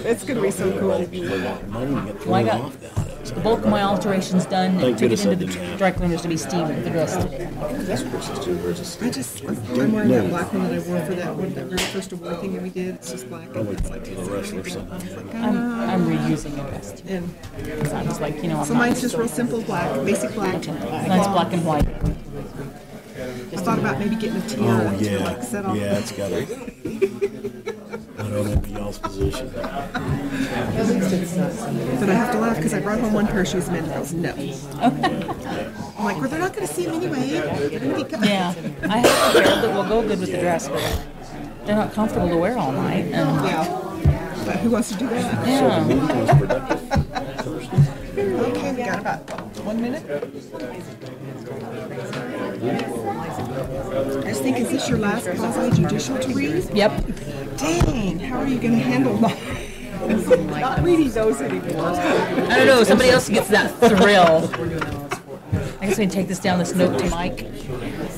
It's going to be so cool. Well, I got the bulk of my alterations done and took it into the dry cleaners to be steamed for the rest today. I'm wearing that black one that I wore for that very first award thing that we did. It's just black. And it's like, I'm reusing the rest. And I was like, you know, so mine's just real simple black, basic black. Mine's black and white. I thought about maybe getting a tiara to like set off. Yeah, it's got a. I don't know y'all's position. But I have to laugh because I brought home one pair of shoes and it goes, no. I'm like, well, they're not going to see them anyway. Yeah, I have a pair that will go good with the dress, but they're not comfortable to wear all night. Yeah. But who wants to do that? Yeah. Okay, we got about 1 minute. I just think, is this your last quasi-judicial to read? Yep. Dang, how are you going to handle that? Not reading those anymore. I don't know, somebody else gets that thrill. I guess we can take this down, this note to Mike.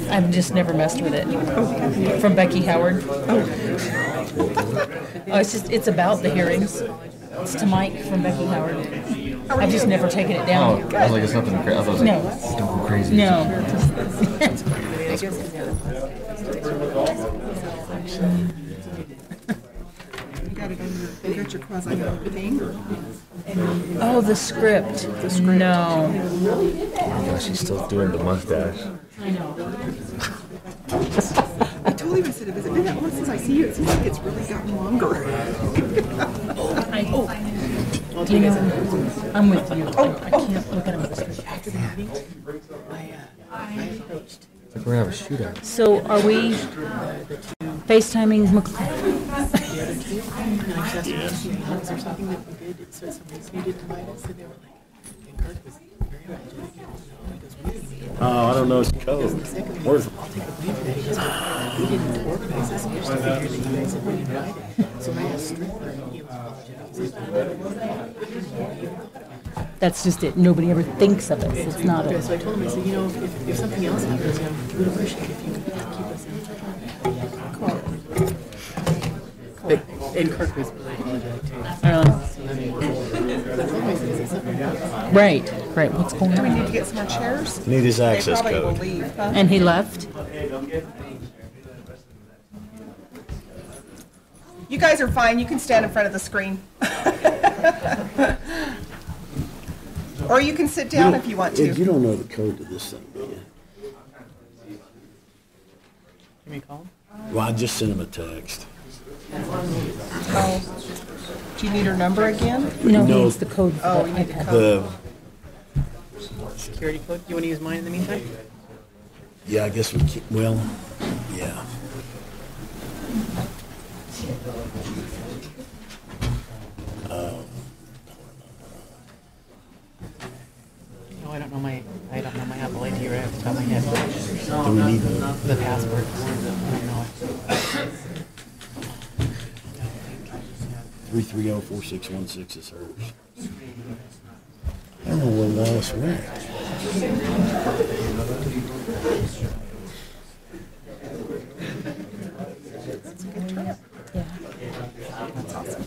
I've just never messed with it. From Becky Howard. Oh, it's about the hearings. It's to Mike from Becky Howard. I've just never taken it down. Oh, I was like, it's nothing crazy. I was like, No. don't go crazy. No. You got your quasi thing? Oh, the script. No. Yeah, she's still doing the mustache. I know. I told him, I said, has it been that long since I see you? It seems like it's really gotten longer. You know, I'm with you. I can't look at him. It's like we're gonna have a shootout. So, are we FaceTiming Oh, I don't know his code. Where's We didn't organize this. We just figured that you guys had been invited. So I asked Strickler, and he was That's just it. Nobody ever thinks of it. It's not a... So I told him, I said, you know, if something else happens, I would appreciate it if you could keep us in. And Kirk was really apologetic too. Right. What's going Do we on? need to get some more chairs? Need his They access probably will code. leave, huh? And he left? You guys are fine. You can stand in front of the screen. Or you can sit down if you want Ed, to. you don't know the code to this thing, do you? Give me a call. Well, I just sent him a text. Oh. Do you need her number again? No, he No. needs the code for Oh, the you need the iPad. The Security code. You want to use mine in the meantime? yeah, I guess we keep, well, yeah. No, I don't know my Apple ID right off the top of my head. Do we need The password. I don't know it. 330-4616 is hers. I don't know where Wallace went. That's a good trip. Yeah. That's awesome.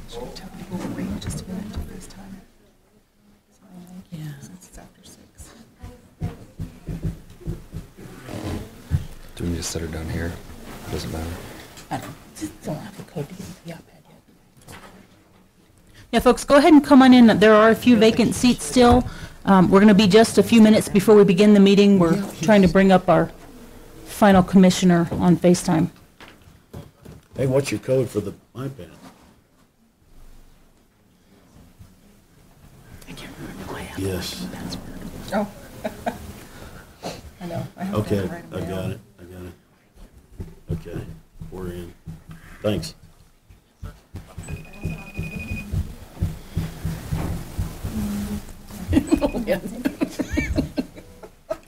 Should we tell people to wait just a minute until this time? Yeah. Since it's after 6. Do we need to set her down here? Doesn't matter. I don't have the code to get the iPad yet. Yeah, folks, go ahead and come on in. There are a few vacant seats still. We're going to be just a few minutes before we begin the meeting. We're trying to bring up our final commissioner on FaceTime. Hey, what's your code for the iPad? I can't remember my Apple Yes. password. Oh. I know. I have Okay, to write I them got down. it. Okay, we're in. Thanks.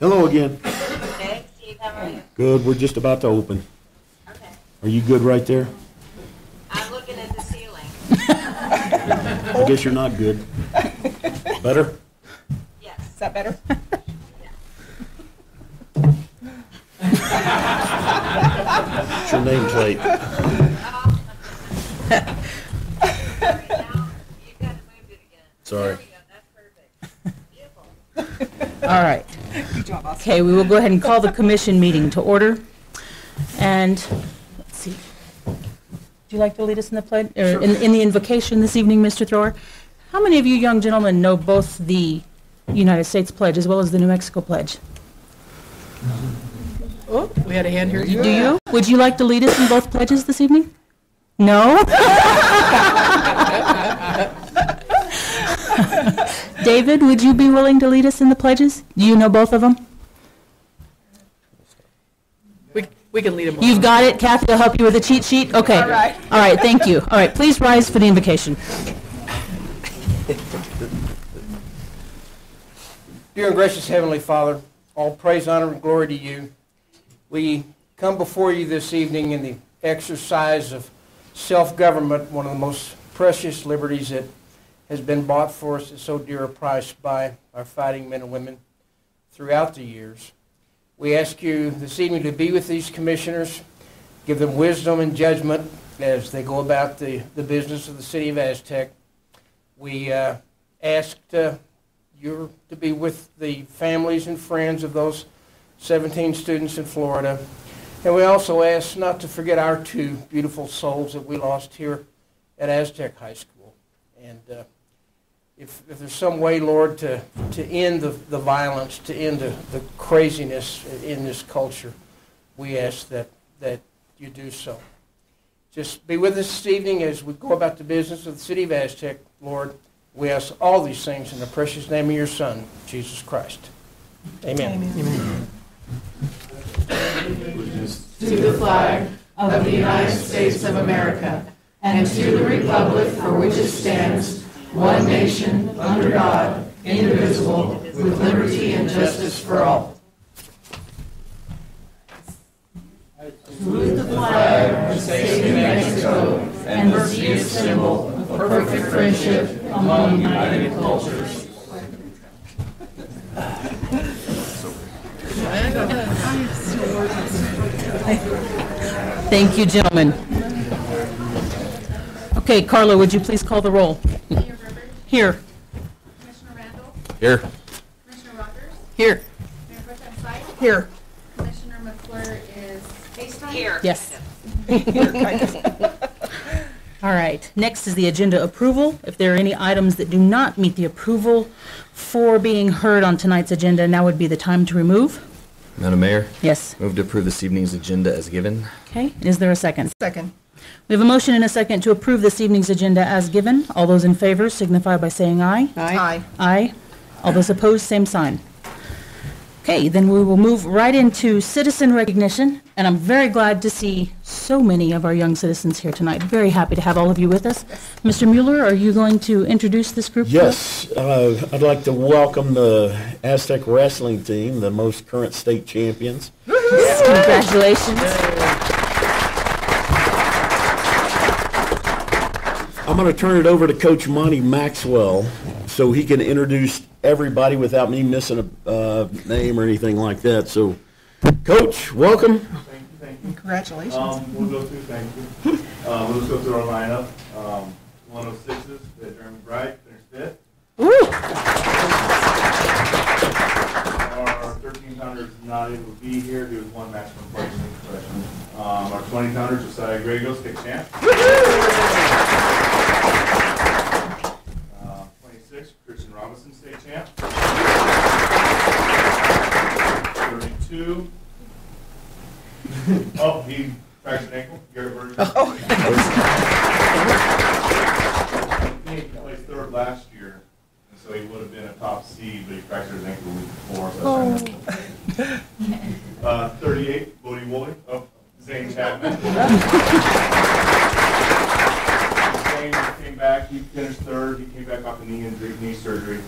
Hello again. Hey, Steve, how are you? Good, we're just about to open. Okay. Are you good right there? I'm looking at the ceiling. I guess you're not good. Better? Yes. Is that better? What's your nameplate? You've got to move it again. Sorry. There we go. That's perfect. Beautiful. All right. Good job, Austin. Okay, we will go ahead and call the commission meeting to order. And, let's see. Would you like to lead us in the pledge, or in the invocation this evening, Mr. Thrower? How many of you young gentlemen know both the United States pledge as well as the New Mexico pledge? Oh, we had a hand here. Do you? Would you like to lead us in both pledges this evening? No? David, would you be willing to lead us in the pledges? Do you know both of them? We can lead them all. You've got it. Kathy will help you with a cheat sheet? Okay. All right. All right, thank you. All right, please rise for the invocation. Dear and gracious Heavenly Father, all praise, honor, and glory to you. We come before you this evening in the exercise of self-government, one of the most precious liberties that has been bought for us at so dear a price by our fighting men and women throughout the years. We ask you this evening to be with these commissioners, give them wisdom and judgment as they go about the business of the city of Aztec. We asked you to be with the families and friends of those 17 students in Florida. And we also ask not to forget our two beautiful souls that we lost here at Aztec High School. And if there's some way, Lord, to end the violence, to end the craziness in this culture, we ask that you do so. Just be with us this evening as we go about the business of the city of Aztec, Lord. We ask all these things in the precious name of your Son, Jesus Christ. Amen. Amen. To the flag of the United States of America and to the republic for which it stands, one nation, under God, indivisible, with liberty and justice for all. Salute the flag of the state of New Mexico and the its symbol of perfect friendship among united cultures. Thank you, gentlemen. Okay, Carla, would you please call the roll? Mayor Rivers, Here. Commissioner Randall, Here. Commissioner Rogers, Here. Mayor Pro Tem Sight, Here. Commissioner McClure is FaceTime. Here. Yes. All right, next is the agenda approval. If there are any items that do not meet the approval for being heard on tonight's agenda, now would be the time to remove. Madam Mayor, Yes. move to approve this evening's agenda as given. Okay, is there a second? Second. We have a motion and a second to approve this evening's agenda as given. All those in favor signify by saying aye. Aye. Aye. All those opposed, same sign. Okay, then we will move right into citizen recognition, and I'm very glad to see so many of our young citizens here tonight. Very happy to have all of you with us. Mr. Mueller, are you going to introduce this group? to us? Yes, I'd like to welcome the Aztec wrestling team, the most current state champions. Congratulations. I'm going to turn it over to Coach Monty Maxwell so he can introduce everybody without me missing a name or anything like that. So, Coach, welcome. Thank you. Congratulations. We'll go through, thank you. We'll just go through our lineup. 106s, we had Jeremy Bright, finished fifth. Woo! Our 13-pounders not able to be here due to one maximum place in freshman. Our 20-pounders, Josiah Grego, state champ. 26, Christian Robinson, state champ. 32. Oh, he fractured an ankle. Garrett Berger. He placed third last year, and so he would have been a top seed, but he fractured his ankle the week before. So 38, Bodie Woolley. Oh, Zane Chapman. Zane came back. He finished third. He came back off a knee surgery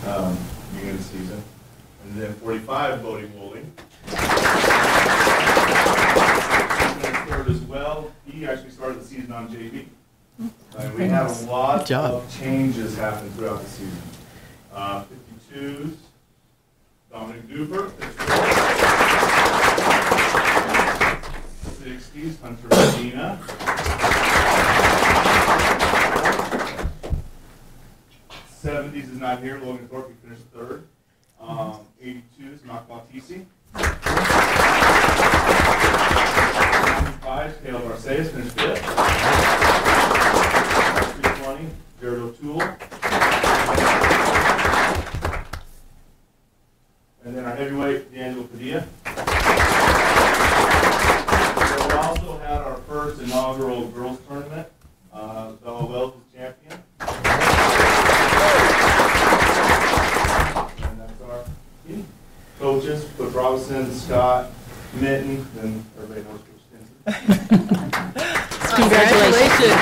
beginning of the season. And then 45, Bodie Woolley. Third as well. He actually started the season on JV. And we had a lot of changes happen throughout the season. 52s, Dominic Duper. 60s, 60s, Hunter Medina. 70s is not here, Logan Thorpe, he finished third. 82 is Mark Bautisi. 95 Caleb Arceus, finished fifth. 320, Jared O'Toole. And then our heavyweight, D'Angelo Padilla. So we also had our first inaugural girls tournament. Bella Wells was champion. And that's our team. Coaches, Coach Robinson, Scott, Minton, and everybody knows Coach Stinson. Congratulations.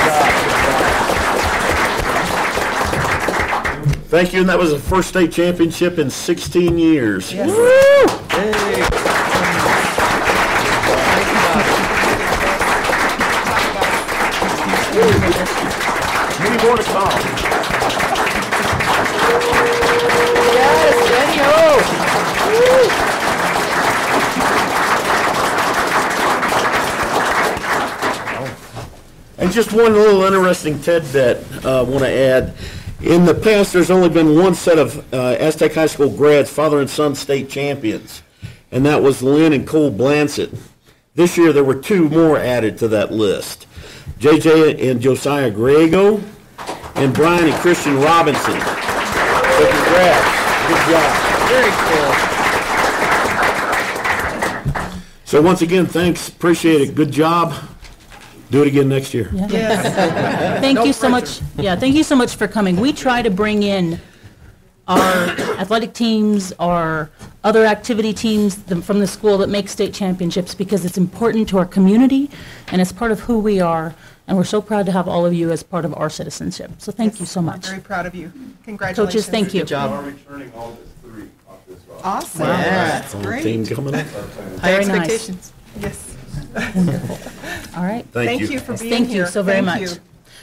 Thank you, and that was the first state championship in 16 years. Yes. Woo! Many more to come. Yes, Danny O. And just one little interesting tidbit I want to add. In the past, there's only been one set of Aztec High School grads, father and son state champions, and that was Lynn and Cole Blansett. This year, there were two more added to that list. JJ and Josiah Grego, and Brian and Christian Robinson. So congrats. Good job. Very cool. So once again, thanks. Appreciate it. Good job. Do it again next year. Yes. Thank you so much. Yeah, thank you so much for coming. We try to bring in our athletic teams, our other activity teams from the school that make state championships because it's important to our community and it's part of who we are. And we're so proud to have all of you as part of our citizenship. So thank you so I'm much. very proud of you. Congratulations. Coaches, thank you. We are returning all this three off this roster. Awesome. Wow. That's Whole great. team coming up. High Very nice. expectations. Yes. All right. Thank you. you for being Thank here. you so very Thank much. you.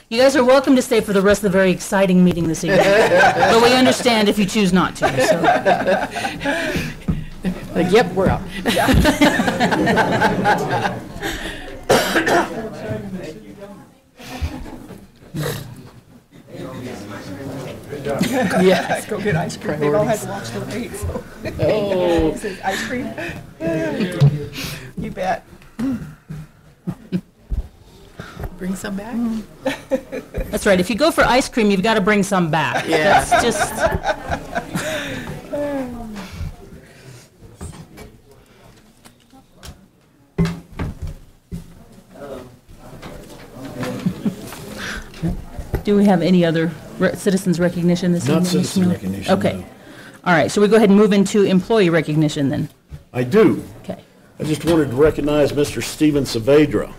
You guys are welcome to stay for the rest of the very exciting meeting this evening. But we understand if you choose not to. So. Like, yep, we're out. Yes. Go get ice cream. They've all had to watch the weight. So. Oh. Says ice cream. You bet. Bring some back. That's right. If you go for ice cream, you've got to bring some back. Yeah. That's just. Do we have any other citizens recognition this evening? Not Mr. citizen Miller? recognition, Okay. no. All right. So we go ahead and move into employee recognition then. I do. Okay. I just wanted to recognize Mr. Steven Saavedra,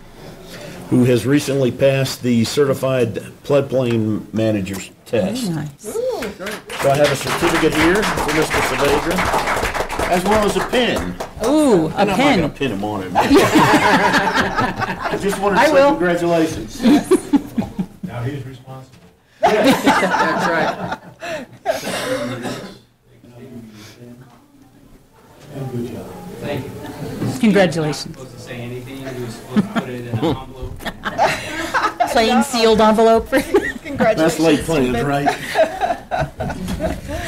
who has recently passed the Certified Floodplain Manager's Test. Very nice. So I have a certificate here for Mr. Saavedra, as well as a pen. Ooh, a And I'm not going pen. to pin him on it. I just wanted to I say will. congratulations. Now he's responsible. That's right. Thank you. Congratulations. Supposed to say anything, he was supposed to put it in an envelope. Plain sealed envelope. Congratulations. That's late plans, Stephen. right?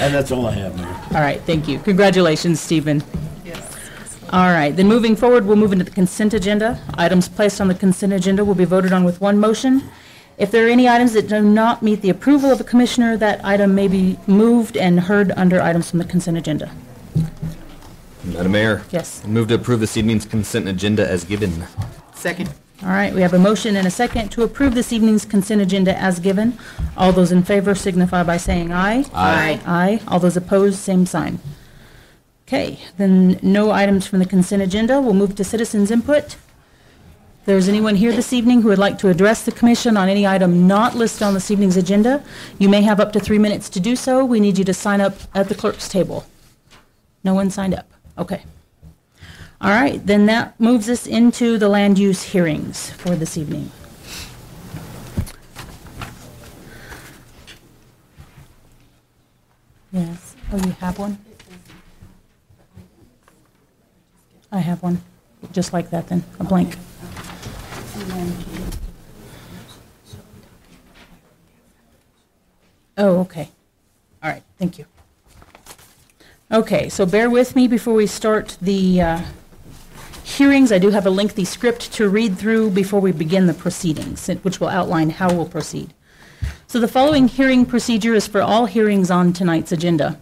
And that's all I have, Mayor. All right, thank you. Congratulations, Stephen. Yes. All right, then moving forward, we'll move into the consent agenda. Items placed on the consent agenda will be voted on with one motion. If there are any items that do not meet the approval of a commissioner, that item may be moved and heard under items from the consent agenda. Madam Mayor. Yes. Move to approve this evening's consent agenda as given. Second. All right, we have a motion and a second to approve this evening's consent agenda as given. All those in favor signify by saying aye. Aye. Aye. All those opposed, same sign. Okay, then no items from the consent agenda. We'll move to citizens' input. If there's anyone here this evening who would like to address the commission on any item not listed on this evening's agenda, you may have up to 3 minutes to do so. We need you to sign up at the clerk's table. No one signed up. Okay. All right, then that moves us into the land use hearings for this evening. Yes. Oh, you have one? I have one. Just like that then, a blank. Oh, okay. All right, thank you. Okay, so bear with me before we start the hearings. I do have a lengthy script to read through before we begin the proceedings, which will outline how we'll proceed. So the following hearing procedure is for all hearings on tonight's agenda.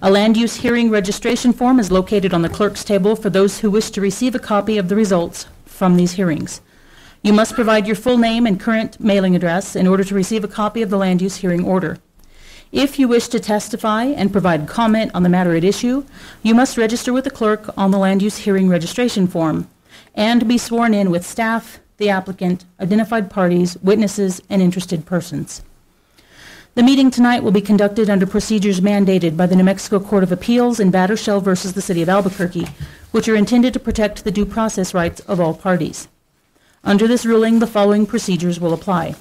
A land use hearing registration form is located on the clerk's table for those who wish to receive a copy of the results from these hearings. You must provide your full name and current mailing address in order to receive a copy of the land use hearing order. If you wish to testify and provide comment on the matter at issue, you must register with the clerk on the land use hearing registration form and be sworn in with staff, the applicant, identified parties, witnesses, and interested persons. The meeting tonight will be conducted under procedures mandated by the New Mexico Court of Appeals in Battershell versus the City of Albuquerque, which are intended to protect the due process rights of all parties. Under this ruling, the following procedures will apply.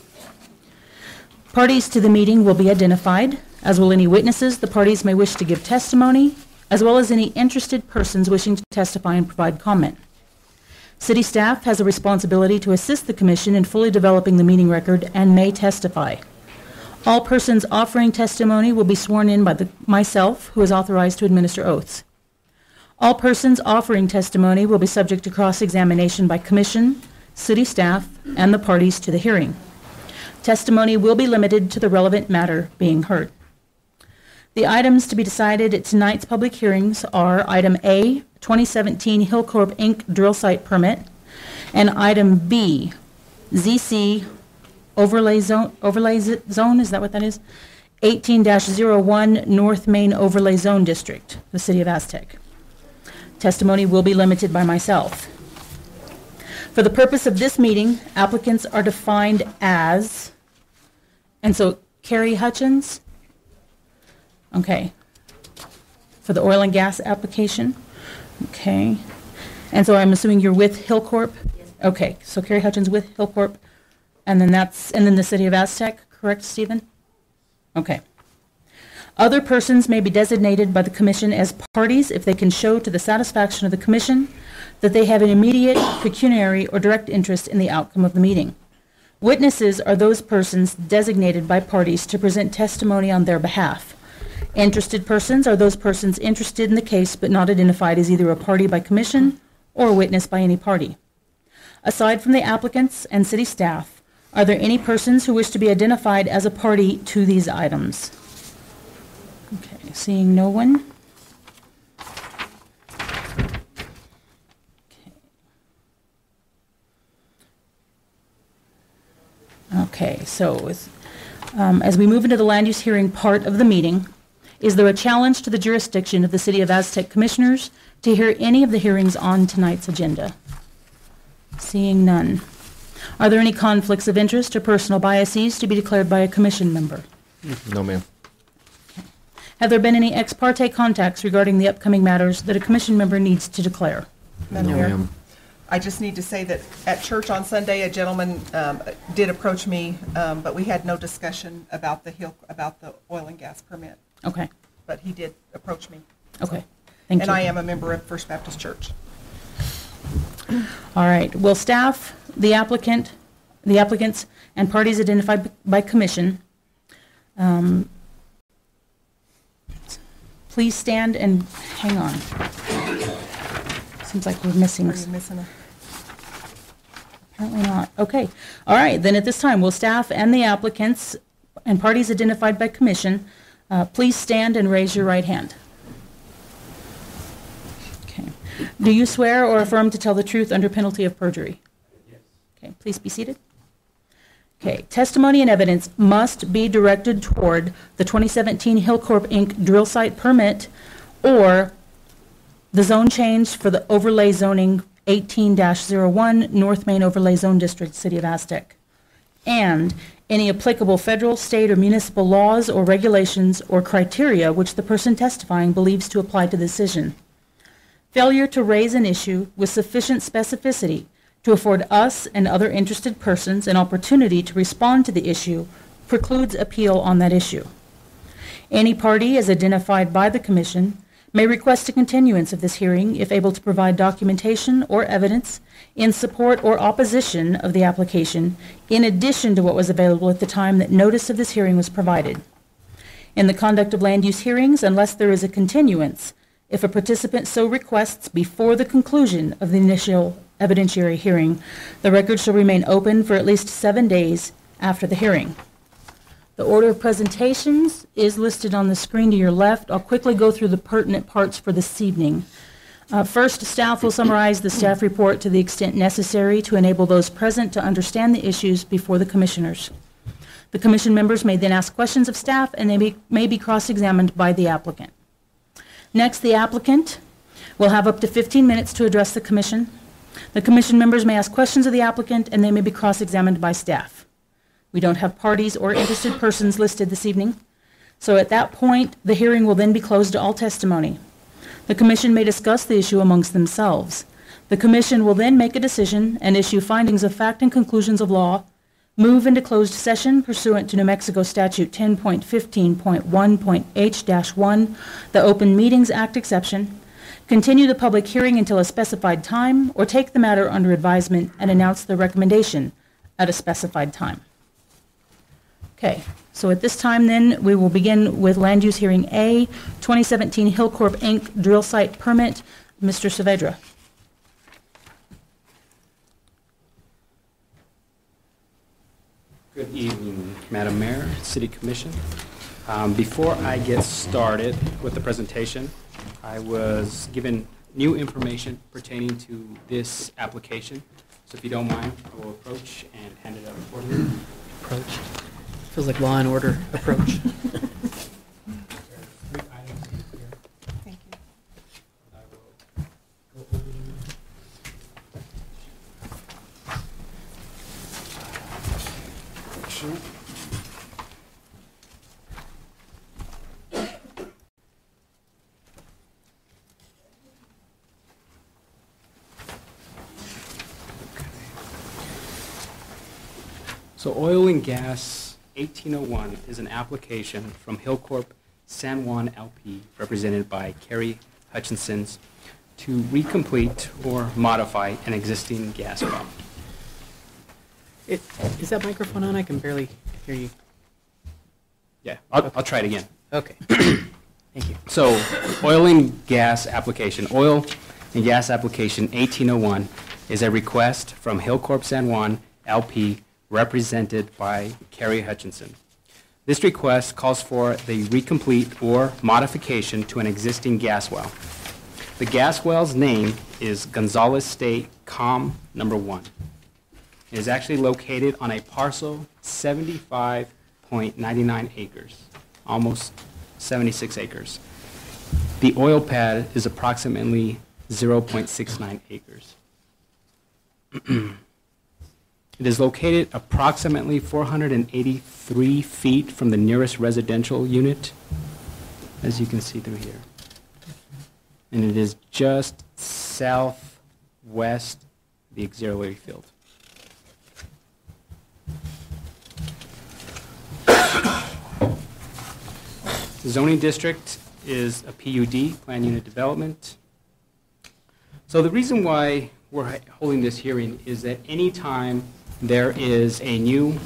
Parties to the meeting will be identified, as will any witnesses the parties may wish to give testimony, as well as any interested persons wishing to testify and provide comment. City staff has a responsibility to assist the commission in fully developing the meeting record and may testify. All persons offering testimony will be sworn in by myself, who is authorized to administer oaths. All persons offering testimony will be subject to cross-examination by commission, city staff, and the parties to the hearing. Testimony will be limited to the relevant matter being heard. The items to be decided at tonight's public hearings are Item A, 2017 Hillcorp Inc. drill site permit, and Item B, ZC Overlay zone, is that what that is? 18-01 North Main Overlay Zone District, the City of Aztec. Testimony will be limited by myself. For the purpose of this meeting, applicants are defined as, and so Carrie Hutchins, okay, for the oil and gas application, okay, and so I'm assuming you're with Hillcorp? Okay, so Carrie Hutchins with Hillcorp. And then the City of Aztec, correct, Stephen? Okay. Other persons may be designated by the commission as parties if they can show to the satisfaction of the commission that they have an immediate, pecuniary, or direct interest in the outcome of the meeting. Witnesses are those persons designated by parties to present testimony on their behalf. Interested persons are those persons interested in the case but not identified as either a party by commission or a witness by any party. Aside from the applicants and city staff, are there any persons who wish to be identified as a party to these items? Okay, seeing no one. Okay, so as we move into the land use hearing part of the meeting, is there a challenge to the jurisdiction of the City of Aztec Commissioners to hear any of the hearings on tonight's agenda? Seeing none. Are there any conflicts of interest or personal biases to be declared by a commission member? No, ma'am. Okay. Have there been any ex parte contacts regarding the upcoming matters that a commission member needs to declare? Madam No, Mayor, ma'am. I just need to say that at church on Sunday, a gentleman did approach me, but we had no discussion about the oil and gas permit. Okay. But he did approach me. Okay. Thank you. And I am a member of First Baptist Church. All right. Will staff, the applicants, and parties identified by commission please stand and hang on. Seems like we're missing. Are you missing a? Apparently not. Okay. All right. Then at this time, will staff and the applicants and parties identified by commission please stand and raise your right hand. Okay. Do you swear or affirm to tell the truth under penalty of perjury? Yes. Okay. Please be seated. Okay. Testimony and evidence must be directed toward the 2017 Hillcorp Inc. drill site permit or the zone change for the overlay zoning 18-01 North Main Overlay Zone District, City of Aztec, and any applicable federal, state, or municipal laws or regulations or criteria which the person testifying believes to apply to the decision. Failure to raise an issue with sufficient specificity to afford us and other interested persons an opportunity to respond to the issue precludes appeal on that issue. Any party as identified by the Commission may request a continuance of this hearing if able to provide documentation or evidence in support or opposition of the application in addition to what was available at the time that notice of this hearing was provided. In the conduct of land use hearings, unless there is a continuance, if a participant so requests before the conclusion of the initial evidentiary hearing, the record shall remain open for at least 7 days after the hearing. The order of presentations is listed on the screen to your left. I'll quickly go through the pertinent parts for this evening. First, staff will summarize the staff report to the extent necessary to enable those present to understand the issues before the commissioners. The commission members may then ask questions of staff, and they may be cross-examined by the applicant. Next, the applicant will have up to 15 minutes to address the commission. The commission members may ask questions of the applicant, and they may be cross-examined by staff. We don't have parties or interested persons listed this evening, so at that point, the hearing will then be closed to all testimony. The commission may discuss the issue amongst themselves. The commission will then make a decision and issue findings of fact and conclusions of law, move into closed session pursuant to New Mexico Statute 10.15.1.H-1, the Open Meetings Act exception, continue the public hearing until a specified time, or take the matter under advisement and announce the recommendation at a specified time. Okay, so at this time then, we will begin with Land Use Hearing A, 2017 Hillcorp Inc. Drill Site Permit. Mr. Saavedra. Good evening, Madam Mayor, City Commission. Before I get started with the presentation, I was given new information pertaining to this application. So if you don't mind, I will approach and hand it over for you. Approach. Feels like Law and Order approach. Thank you. So Oil and Gas 1801 is an application from Hillcorp San Juan LP, represented by Kerry Hutchinson's, to recomplete or modify an existing gas well. Is that microphone on? I can barely hear you. Yeah, I'll try it again. Okay. Thank you. So, Oil and Gas application 1801 is a request from Hillcorp San Juan LP, represented by Kerry Hutchinson. This request calls for the recomplete or modification to an existing gas well. The gas well's name is Gonzales State Com Number 1. It is actually located on a parcel 75.99 acres, almost 76 acres. The oil pad is approximately 0.69 acres. It is located approximately 483 feet from the nearest residential unit, as you can see through here. And it is just southwest of the auxiliary field. The zoning district is a PUD, Plan Unit Development. So the reason why we're holding this hearing is that any time there is a new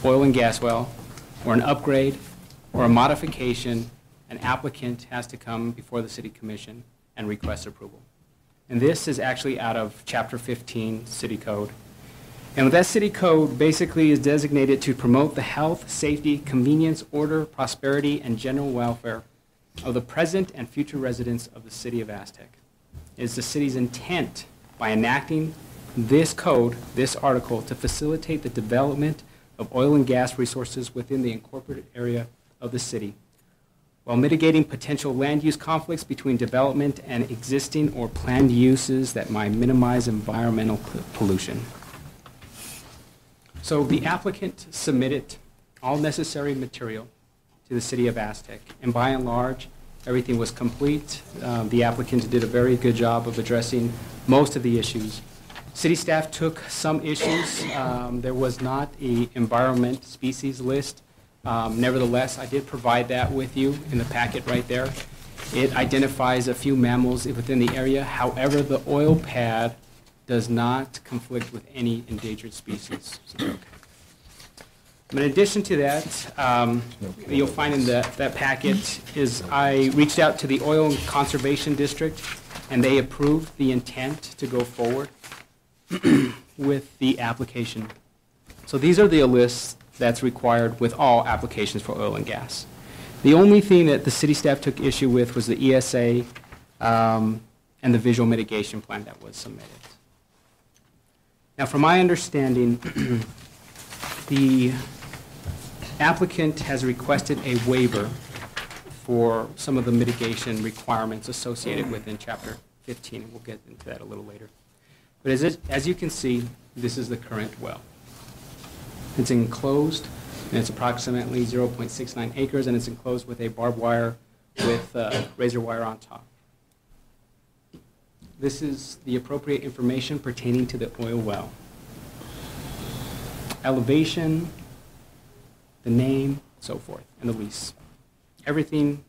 oil and gas well, or an upgrade, or a modification, an applicant has to come before the City Commission and request approval. And this is actually out of Chapter 15 City Code. And that City Code basically is designated to promote the health, safety, convenience, order, prosperity, and general welfare of the present and future residents of the City of Aztec. It is the city's intent by enacting this code, this article, to facilitate the development of oil and gas resources within the incorporated area of the city, while mitigating potential land use conflicts between development and existing or planned uses that might minimize environmental pollution. So the applicant submitted all necessary material to the City of Aztec, and by and large, everything was complete. The applicant did a very good job of addressing most of the issues. City staff took some issues. There was not an environment species list. Nevertheless, I did provide that with you in the packet right there. It identifies a few mammals within the area. However, the oil pad does not conflict with any endangered species. So they're okay. In addition to that, you'll find in that packet is I reached out to the Oil Conservation District, and they approved the intent to go forward with the application. So these are the lists that's required with all applications for oil and gas. The only thing that the city staff took issue with was the ESA and the visual mitigation plan that was submitted. Now, from my understanding, the applicant has requested a waiver for some of the mitigation requirements associated within Chapter 15, and we'll get into that a little later. But as you can see, this is the current well. It's enclosed, and it's approximately 0.69 acres, and it's enclosed with a barbed wire with razor wire on top. This is the appropriate information pertaining to the oil well. Elevation, the name, so forth, and the lease. Everything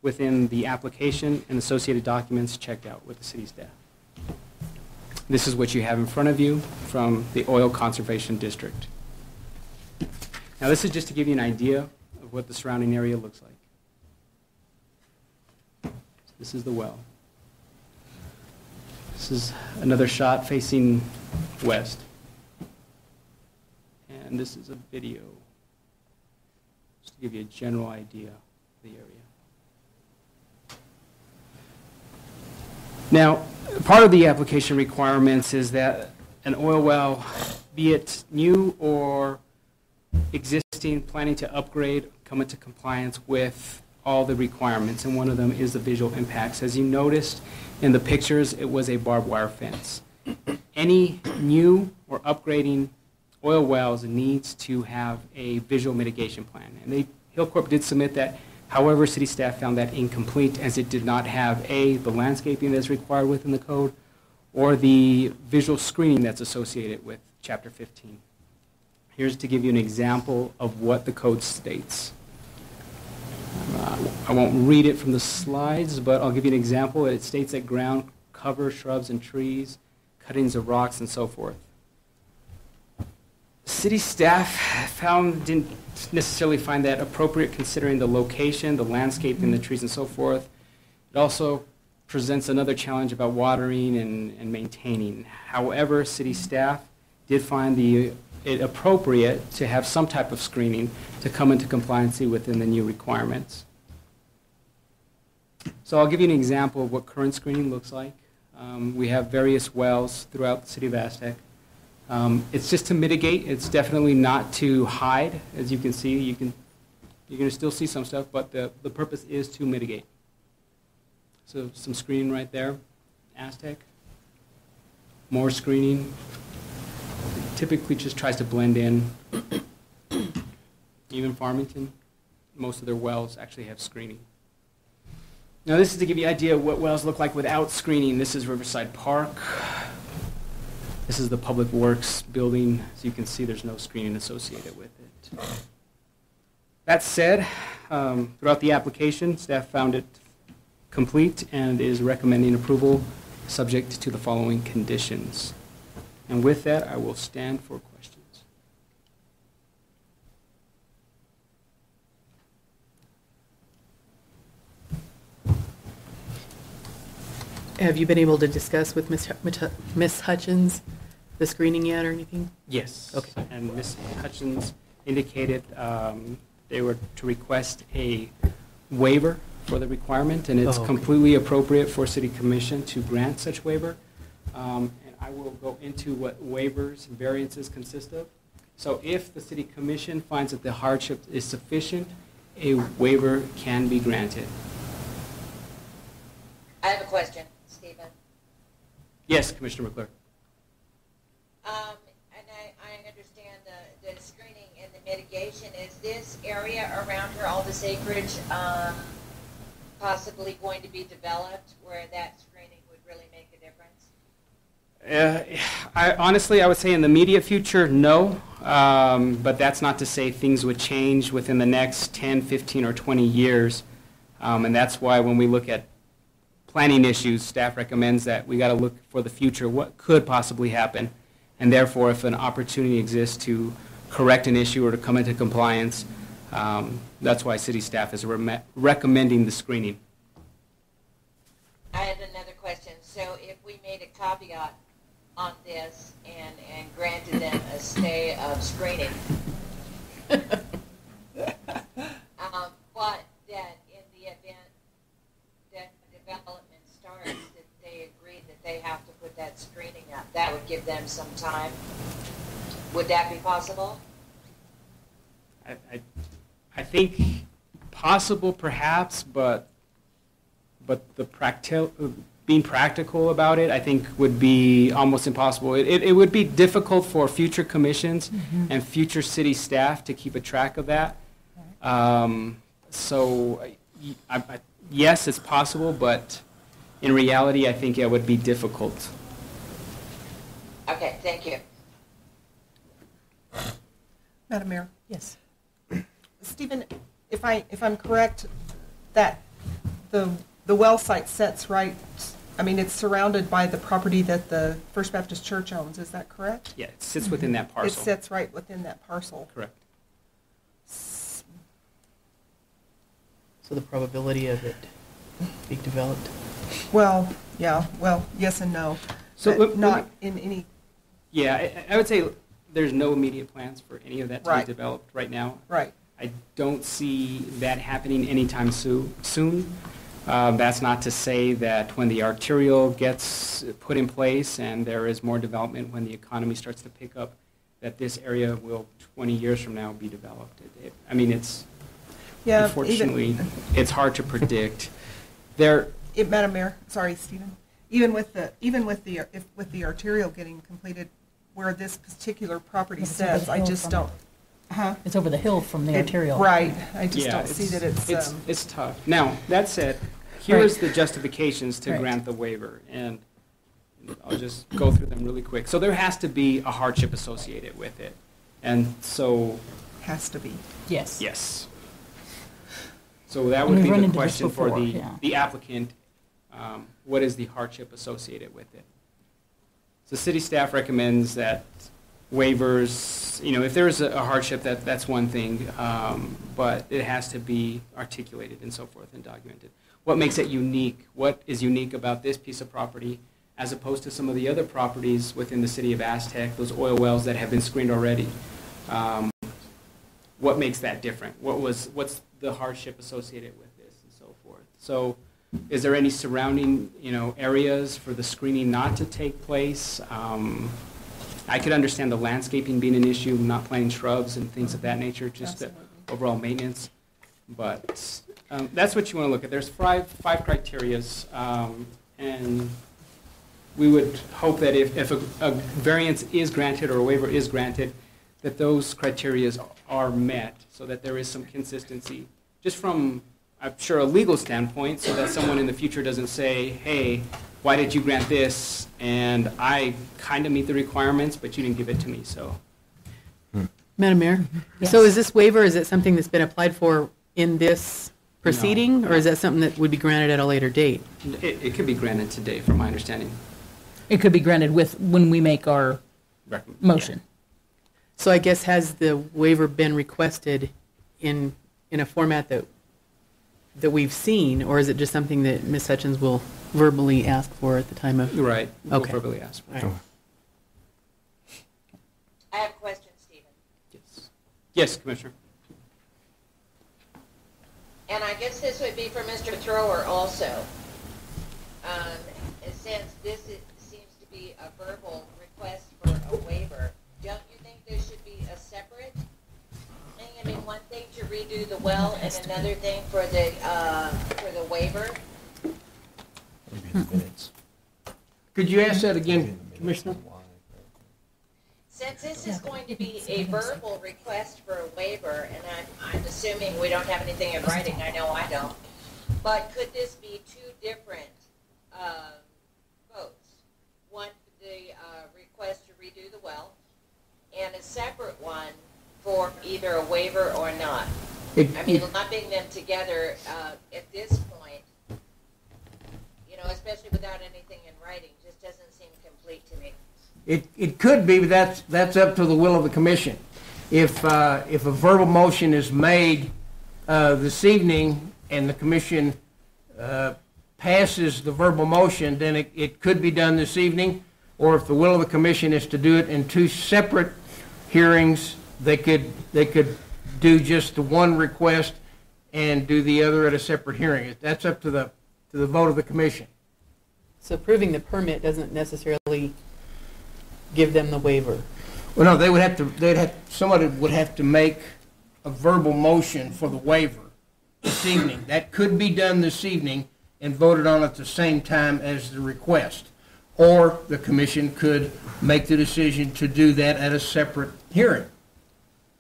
within the application and associated documents checked out with the city staff. This is what you have in front of you from the Oil Conservation District. Now, this is just to give you an idea of what the surrounding area looks like. So this is the well. This is another shot facing west. And this is a video, just to give you a general idea of the area. Now, part of the application requirements is that an oil well, be it new or existing, planning to upgrade, come into compliance with all the requirements, and one of them is the visual impacts. As you noticed in the pictures, it was a barbed wire fence. Any new or upgrading oil wells needs to have a visual mitigation plan, and Hillcorp did submit that. However, city staff found that incomplete, as it did not have the landscaping that's required within the code or the visual screening that's associated with Chapter 15. Here's to give you an example of what the code states. I won't read it from the slides, but I'll give you an example. It states that ground cover, shrubs and trees, cuttings of rocks, and so forth. City staff didn't necessarily find that appropriate considering the location, the landscaping, the trees, and so forth. It also presents another challenge about watering and maintaining. However, city staff did find it appropriate to have some type of screening to come into compliance within the new requirements. So I'll give you an example of what current screening looks like. We have various wells throughout the city of Aztec. It's just to mitigate. It's definitely not to hide. As you can see, you're going to still see some stuff, but the purpose is to mitigate. So some screening right there, Aztec. More screening. Typically just tries to blend in. Even Farmington, most of their wells actually have screening. Now this is to give you an idea of what wells look like without screening. This is Riverside Park. This is the Public Works building. As you can see, there's no screening associated with it. That said, throughout the application, staff found it complete and is recommending approval subject to the following conditions. And with that, I will stand for questions. Have you been able to discuss with Ms. Hutchins the screening yet or anything? Yes. Okay. And Ms. Hutchins indicated they were to request a waiver for the requirement, and it's completely appropriate for City Commission to grant such waiver. And I will go into what waivers and variances consist of. So if the City Commission finds that the hardship is sufficient, a waiver can be granted. I have a question, Stephen. Yes, Commissioner McClure. And I understand the screening and the mitigation. Is this area around here, all this acreage, possibly going to be developed where that screening would really make a difference? Honestly, I would say in the immediate future, no. But that's not to say things would change within the next 10, 15, or 20 years. And that's why when we look at planning issues, staff recommends that we got to look for the future, what could possibly happen. And therefore, if an opportunity exists to correct an issue or to come into compliance, that's why city staff is recommending the screening. I had another question. So if we made a caveat on this and granted them a stay of screening, but that in the event that development starts, that they agree that they have to put that screening up, that would give them some time. Would that be possible? I think possible perhaps, but the being practical about it, I think, would be almost impossible. It would be difficult for future commissions and future city staff to keep a track of that. So, yes, it's possible, but in reality, I think it would be difficult. Okay, thank you. Madam Mayor? Yes. Stephen, if I'm correct, that the well site sets right, I mean, it's surrounded by the property that the First Baptist Church owns, is that correct? Yeah, it sits within that It parcel. sits right within that parcel. Correct. So the probability of it being developed? Well, yeah, well, yes and no. So But not in any, Yeah, I would say there's no immediate plans for any of that to Right. be developed right now. right. I don't see that happening anytime soon. That's not to say that when the arterial gets put in place and there is more development, when the economy starts to pick up, that this area will 20 years from now be developed. I mean, it's, Yeah, unfortunately, it's hard to predict. Madam Mayor, sorry, Stephen, even with the arterial getting completed, where this particular property It's over sits, the I hill just from don't, huh? It's over the hill from the arterial. Right, I just Yeah, don't see that it's, It's tough. Now, that said, here's the justifications to Right. grant the waiver, and I'll just go through them really quick. So there has to be a hardship associated with it. And so, has to be. Yes. yes. So that And would we've be run the into this question for before, yeah. the applicant, what is the hardship associated with it? So city staff recommends that waivers, if there's a hardship, that's one thing, but it has to be articulated and so forth and documented. What makes it unique? What is unique about this piece of property as opposed to some of the other properties within the city of Aztec, those oil wells that have been screened already? What makes that different? What's the hardship associated with this and so forth? So is there any surrounding, areas for the screening not to take place? I could understand the landscaping being an issue, not planting shrubs and things of that nature, just the overall maintenance. But that's what you want to look at. There's five criterias, and we would hope that if a variance is granted or a waiver is granted, that those criterias are met so that there is some consistency, just from, I'm sure, a legal standpoint, so that someone in the future doesn't say, hey, why did you grant this? And I kind of meet the requirements, but you didn't give it to me, so. Madam Mayor? Yes. So is this waiver, is it something that's been applied for in this proceeding? Or is that something that would be granted at a later date? It could be granted today, from my understanding. It could be granted when we make our motion. So I guess has the waiver been requested in a format that we've seen, or is it just something that Ms. Hutchins will verbally ask for at the time of? Right. We'll Okay. verbally ask for it. All right. I have a question, Stephen. Yes. Yes, Commissioner. And I guess this would be for Mr. Thrower also. Since seems to be a verbal request for a waiver, don't you think there should be a separate thing? I mean, one thing to redo the well and another thing for the waiver? Could you ask that again, Commissioner? Since this is going to be a verbal request for a waiver, and I'm assuming we don't have anything in writing, I know I don't, but could this be two different votes? One for the request to redo the well, and a separate one for either a waiver or not? It- I mean, lumping them together at this point, you know, especially without anything in writing, just doesn't seem complete to me. It could be, but that's up to the will of the commission. If a verbal motion is made this evening and the commission passes the verbal motion, then it could be done this evening. Or if the will of the commission is to do it in two separate hearings, they could do just the one request and do the other at a separate hearing. That's up to the vote of the commission. So approving the permit doesn't necessarily give them the waiver. Well, no, somebody would have to make a verbal motion for the waiver this evening. That could be done this evening and voted on at the same time as the request. Or the commission could make the decision to do that at a separate hearing.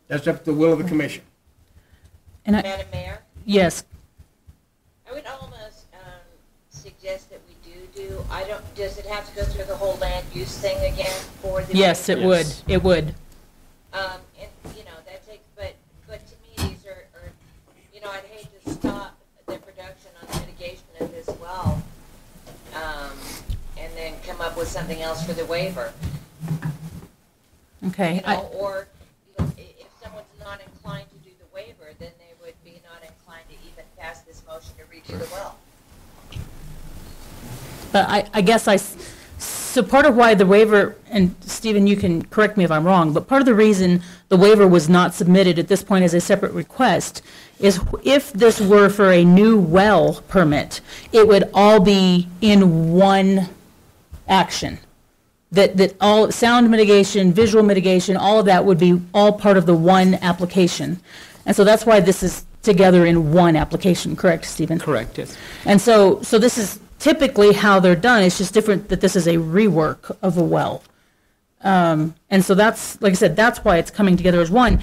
That's up to the will of the commission. And Madam Mayor, yes, I would almost suggest that we does it have to go through the whole land use thing again for the? yes, it would. It would. And, you know, that takes, but to me, these are, you know, I'd hate to stop the production on mitigation of this well, and then come up with something else for the waiver. Okay. You know, or if someone's not inclined to do the waiver, then they would be not inclined to even pass this motion to redo the well. But I guess so part of why the waiver, and Stephen, you can correct me if I'm wrong, but part of the reason the waiver was not submitted at this point as a separate request is if this were for a new well permit, it would all be in one action. That all sound mitigation, visual mitigation, all of that would be all part of the one application. And so that's why this is together in one application, correct, Stephen? Correct, yes. And so this is typically how they're done. It's just different that this is a rework of a well. And so that's, like I said, that's why it's coming together as one.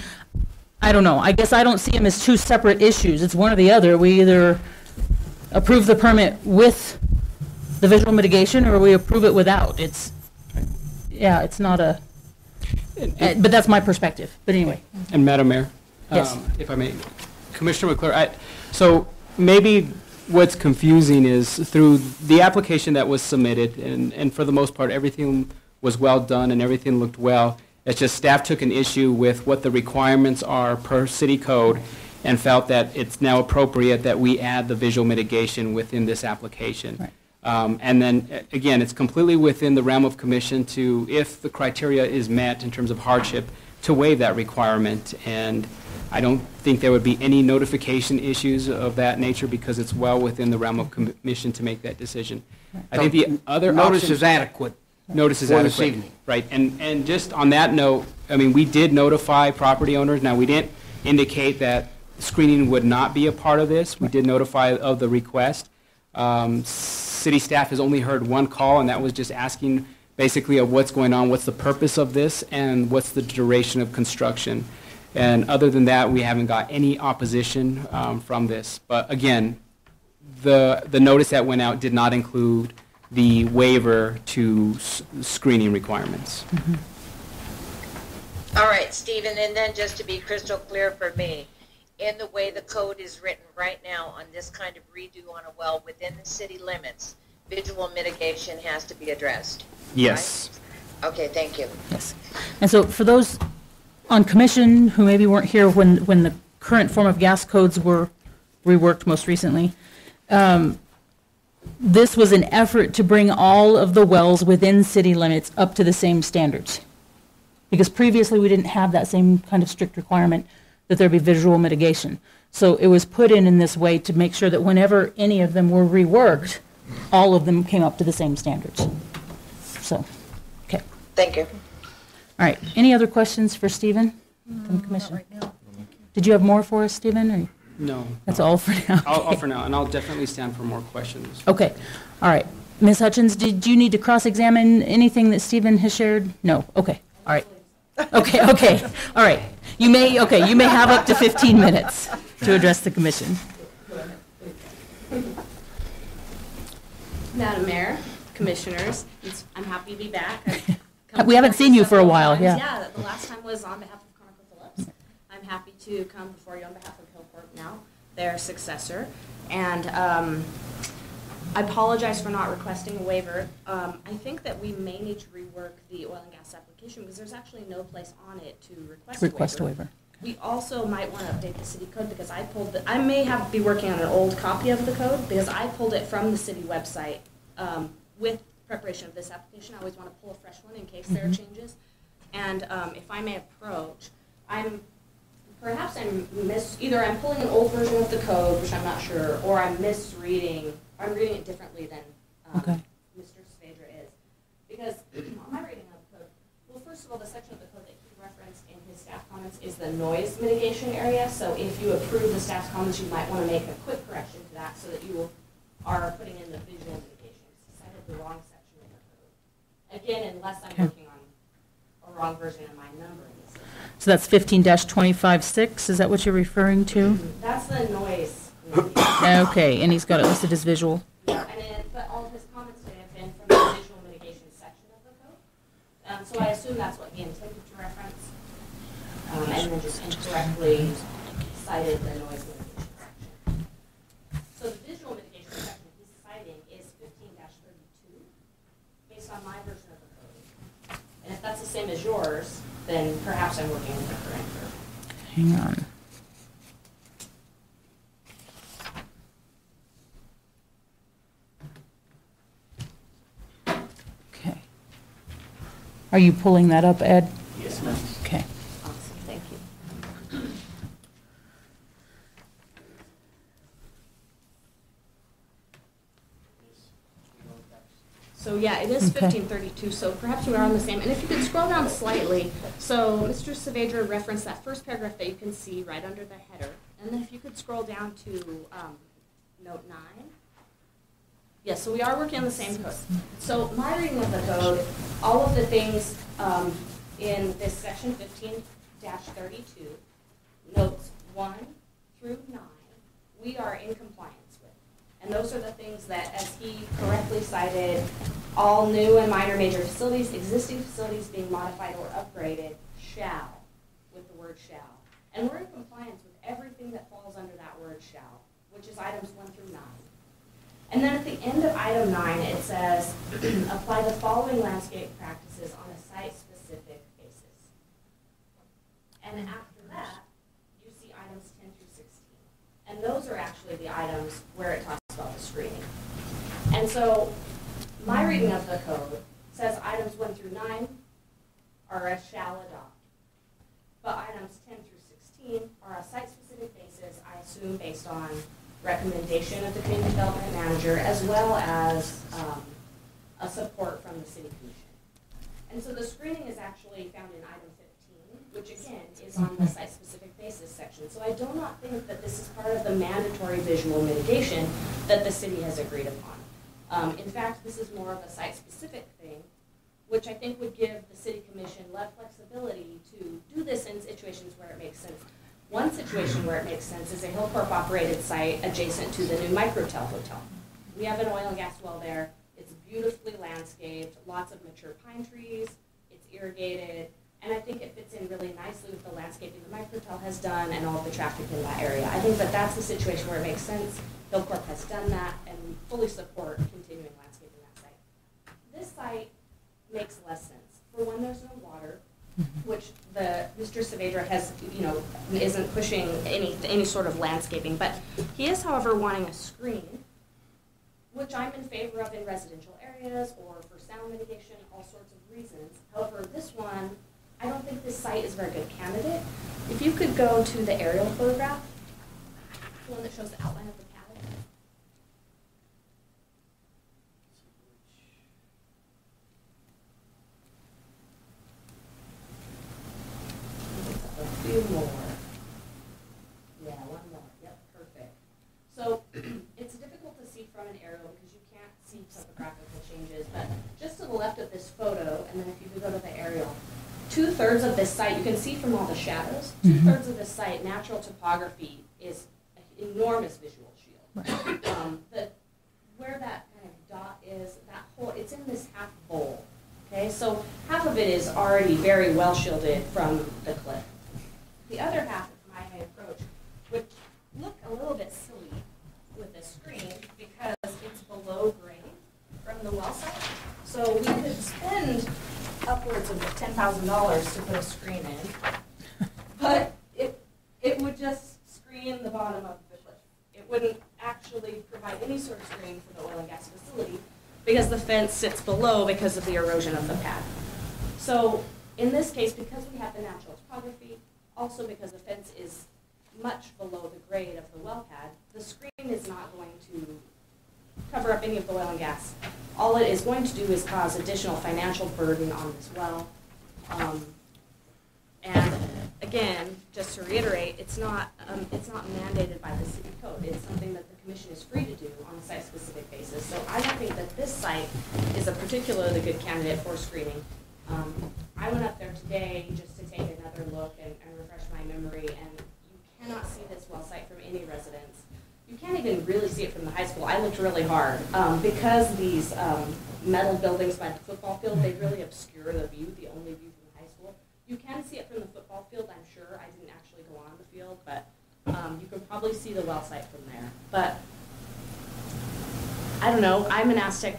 I don't know. I guess I don't see them as two separate issues. It's one or the other. We either approve the permit with the visual mitigation or we approve it without. It's not a, but that's my perspective. But anyway. And Madam Mayor? Yes. If I may, Commissioner McClure, so maybe what's confusing is through the application that was submitted, and for the most part, everything was well done and everything looked well. It's just staff took an issue with what the requirements are per city code and felt that it's now appropriate that we add the visual mitigation within this application. Right. And then, again, it's completely within the realm of commission to, if the criteria is met in terms of hardship, to waive that requirement. And I don't think there would be any notification issues of that nature because it's well within the realm of commission to make that decision. I think the other Notice option- is adequate. Notice is for this adequate. evening. Right, and just on that note, I mean, we did notify property owners. Now, we didn't indicate that screening would not be a part of this. We did notify of the request. City staff has only heard one call, and that was just asking basically of what's going on, what's the purpose of this, and what's the duration of construction. And other than that, we haven't got any opposition from this. But again, the notice that went out did not include the waiver to screening requirements. Mm-hmm. All right, Stephen, and then just to be crystal clear for me, in the way the code is written right now on this kind of redo on a well within the city limits, visual mitigation has to be addressed. Yes. Right? Okay, thank you. Yes. And so for those on commission who maybe weren't here when the current form of gas codes were reworked most recently, this was an effort to bring all of the wells within city limits up to the same standards. Because previously we didn't have that same kind of strict requirement that there be visual mitigation. So it was put in this way to make sure that whenever any of them were reworked, all of them came up to the same standards. So, okay. Thank you. All right. Any other questions for Stephen from the commission? Not right now. Did you have more for us, Stephen? Or No. that's all for now? I'll for now, and I'll definitely stand for more questions. Okay. All right. Ms. Hutchins, did you need to cross-examine anything that Stephen has shared? No. Okay. All right. Okay. All right. You may have up to 15 minutes to address the commission. Madam Mayor, Commissioners, I'm happy to be back. We haven't seen you for a while, several yeah. times. Yeah, the last time was on behalf of ConocoPhillips. I'm happy to come before you on behalf of Hillcorp now, their successor. And I apologize for not requesting a waiver. I think that we may need to rework the oil and gas application because there's actually no place on it to request a waiver. We also might want to update the city code because I pulled I may be working on an old copy of the code because I pulled it from the city website with preparation of this application. I always want to pull a fresh one in case there are changes. And if I may approach, perhaps either I'm pulling an old version of the code, which I'm not sure, or I'm reading it differently than Mr. Svedra is. Because my reading of the code, well, first of all, the section of the code that he referenced in his staff comments is the noise mitigation area. So if you approve the staff's comments, you might want to make a quick correction to that so that you are putting in the visual mitigations. He cited the wrong section of the code. Again, unless I'm working on a wrong version of my numbering system. So that's 15-25-6, is that what you're referring to? That's the noise. Okay, and he's got it listed as visual. Yeah, but all of his comments may have been from the visual mitigation section of the code. So I assume that's what he intended to reference. And then just incorrectly cited the noise mitigation section. So the visual mitigation section he's citing is 15-32, based on my version of the code. And if that's the same as yours, then perhaps I'm working with the correct version. Hang on. Okay. Are you pulling that up, Ed? Yes, ma'am. Okay. Awesome, thank you. So yeah, it is 1532, so perhaps we are on the same. And if you could scroll down slightly, so Mr. Saavedra referenced that first paragraph that you can see right under the header. And then if you could scroll down to note 9. Yes, so we are working on the same code. So my reading of the code, all of the things in this section 15-32, notes 1 through 9, we are in compliance with. And those are the things that, as he correctly cited, all new and minor major facilities, existing facilities being modified or upgraded, shall, with the word shall. And we're in compliance with everything that falls under that word shall, which is items 1 through 9. And then at the end of item 9, it says, apply the following landscape practices on a site-specific basis. And after that, you see items 10 through 16. And those are actually the items where it talks about the screening. And so my reading of the code says items 1 through 9 are a shall adopt. But items 10 through 16 are a site-specific basis, I assume based on recommendation of the community development manager, as well as a support from the city commission. And so the screening is actually found in item 15, which again is on the site-specific basis section. So I do not think that this is part of the mandatory visual mitigation that the city has agreed upon. In fact, this is more of a site-specific thing, which I think would give the city commission less flexibility to do this in situations where it makes sense. One situation where it makes sense is a Hillcorp-operated site adjacent to the new Microtel Hotel. We have an oil and gas well there. It's beautifully landscaped, lots of mature pine trees, it's irrigated, and I think it fits in really nicely with the landscaping the Microtel has done and all of the traffic in that area. I think that that's the situation where it makes sense. Hillcorp has done that, and we fully support continuing landscaping that site. This site makes less sense. For one, there's no water, which Mr. Saavedra has, isn't pushing any sort of landscaping, but he is, however, wanting a screen, which I'm in favor of in residential areas or for sound mitigation, all sorts of reasons. However, this one, I don't think this site is a very good candidate. If you could go to the aerial photograph, the one that shows the outline of the paddock. A few more. Yeah, one more. Yep, perfect. So it's difficult to see from an aerial because you can't see topographical changes, but just to the left of this photo, and then if you could go to the aerial, 2/3 of this site, you can see from all the shadows, 2/3 of this site, natural topography is an enormous visual shield. Right. Where that kind of dot is, that whole, it's in this half bowl. Okay, so half of it is already very well shielded from the cliff. The other half, if I may from the well site. So we could spend upwards of $10,000 to put a screen in, but it would just screen the bottom of the cliff. It wouldn't actually provide any sort of screen for the oil and gas facility because the fence sits below because of the erosion of the pad. So in this case, because we have the natural topography, also because the fence is much below the grade of the well pad, the screen is not going to cover up any of the oil and gas. All it is going to do is cause additional financial burden on this well. And again, just to reiterate, it's not mandated by the city code. It's something that the commission is free to do on a site-specific basis. So I don't think that this site is a particularly good candidate for screening. I went up there today just to take another look and refresh my memory, and you cannot see this well site from any residence. You can't even really see it from the high school. I looked really hard. Because these metal buildings by the football field, they really obscure the view, the only view from the high school. You can see it from the football field, I'm sure. I didn't actually go on the field, but you can probably see the well site from there. But I don't know. I'm an Aztec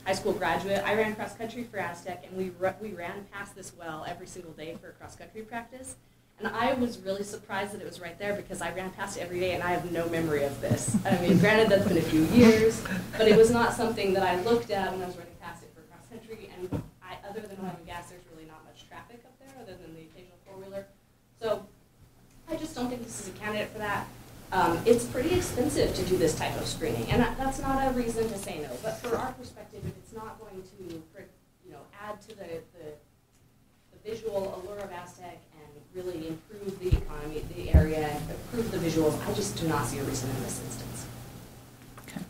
high school graduate. I ran cross country for Aztec, and we ran past this well every single day for cross country practice. And I was really surprised that it was right there because I ran past it every day and I have no memory of this. I mean, granted, that's been a few years, but it was not something that I looked at when I was running past it for cross country. And other than oil and gas, there's really not much traffic up there other than the occasional four-wheeler. So I just don't think this is a candidate for that. It's pretty expensive to do this type of screening, and that's not a reason to say no. But for our perspective, if it's not going to, add to the visual allure of Aztec and really improve the economy, the area, and improve the visuals, I just do not see a reason in this instance. Okay.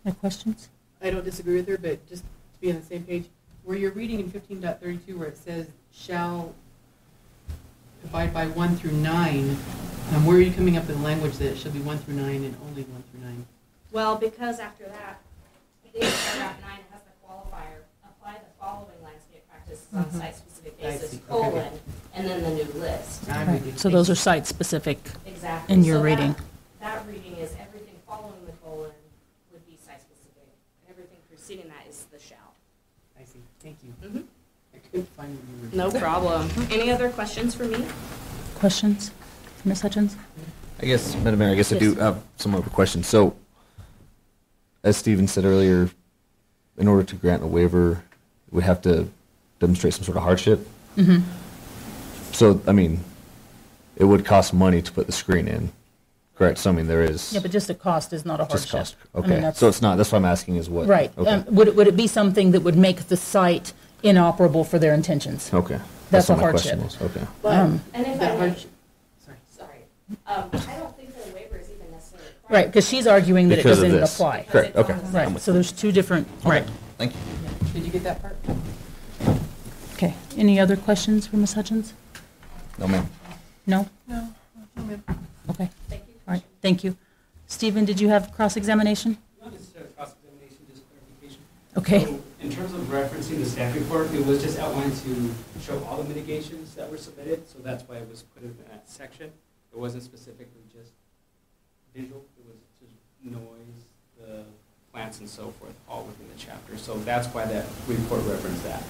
Any questions? I don't disagree with her, but just to be on the same page, where you're reading in 15.32 where it says shall abide by 1 through 9, where are you coming up with the language that it should be 1 through 9 and only 1 through 9? Well, because after that, in paragraph 9 it has the qualifier, apply the following landscape practices on a site-specific basis, colon, and then the new list. Right. So those are site-specific Exactly. in your So reading. That reading is everything following the colon would be site-specific. Everything preceding that is the shall. I see. Thank you. Mm-hmm. I couldn't find what you were No problem. Any other questions for me? Questions? Ms. Hutchins? I guess, Madam Mayor, I Yes. do have some more questions. So, as Stephen said earlier, in order to grant a waiver, we have to demonstrate some sort of hardship. Mm-hmm. So, I mean, it would cost money to put the screen in, correct? So, I mean, there is Yeah, but just the cost is not a just hardship. cost. I mean, Okay, that's- so it's not, that's what I'm asking is what? Right. Okay, Would it be something that would make the site inoperable for their intentions? okay. That's a what my question hardship. was. Okay. And if The I may, hardship. sorry, I don't think that a waiver is even necessarily required. Right, because she's arguing that it Because of doesn't this. apply. Correct, okay. Right, so there's two different, right. Thank you. Did you get that part? Okay, any other questions for Ms. Hutchins? No, ma'am. No? No, ma'am. Okay, Thank you. all right, thank you. Stephen, did you have cross-examination? Not necessarily cross-examination, just clarification. Okay, So, in terms of referencing the staff report, it was just outlined to show all the mitigations that were submitted, so that's why it was put in that section. It wasn't specifically just visual, it was just noise, the plants and so forth, all within the chapter. So that's why that report referenced that.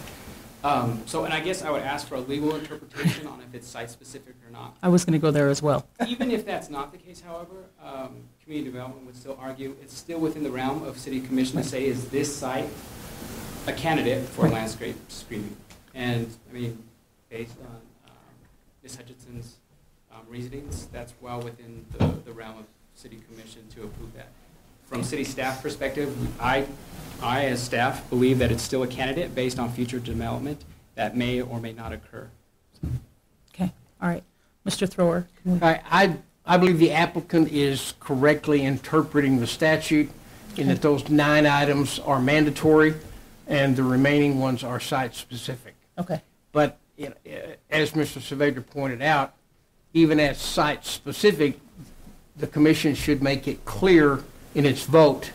And I guess I would ask for a legal interpretation on if it's site-specific or not. I was going to go there as well. Even if that's not the case, however, community development would still argue it's still within the realm of city commission to say, is this site a candidate for landscape screening? And, I mean, based on Ms. Hutchinson's reasonings, that's well within the realm of city commission to approve that. From city staff perspective, I as staff believe that it's still a candidate based on future development that may or may not occur. Okay, all right. Mr. Thrower? can we- I believe the applicant is correctly interpreting the statute in that those 9 items are mandatory and the remaining ones are site-specific. Okay, But as Mr. Saavedra pointed out, even as site-specific, the commission should make it clear in its vote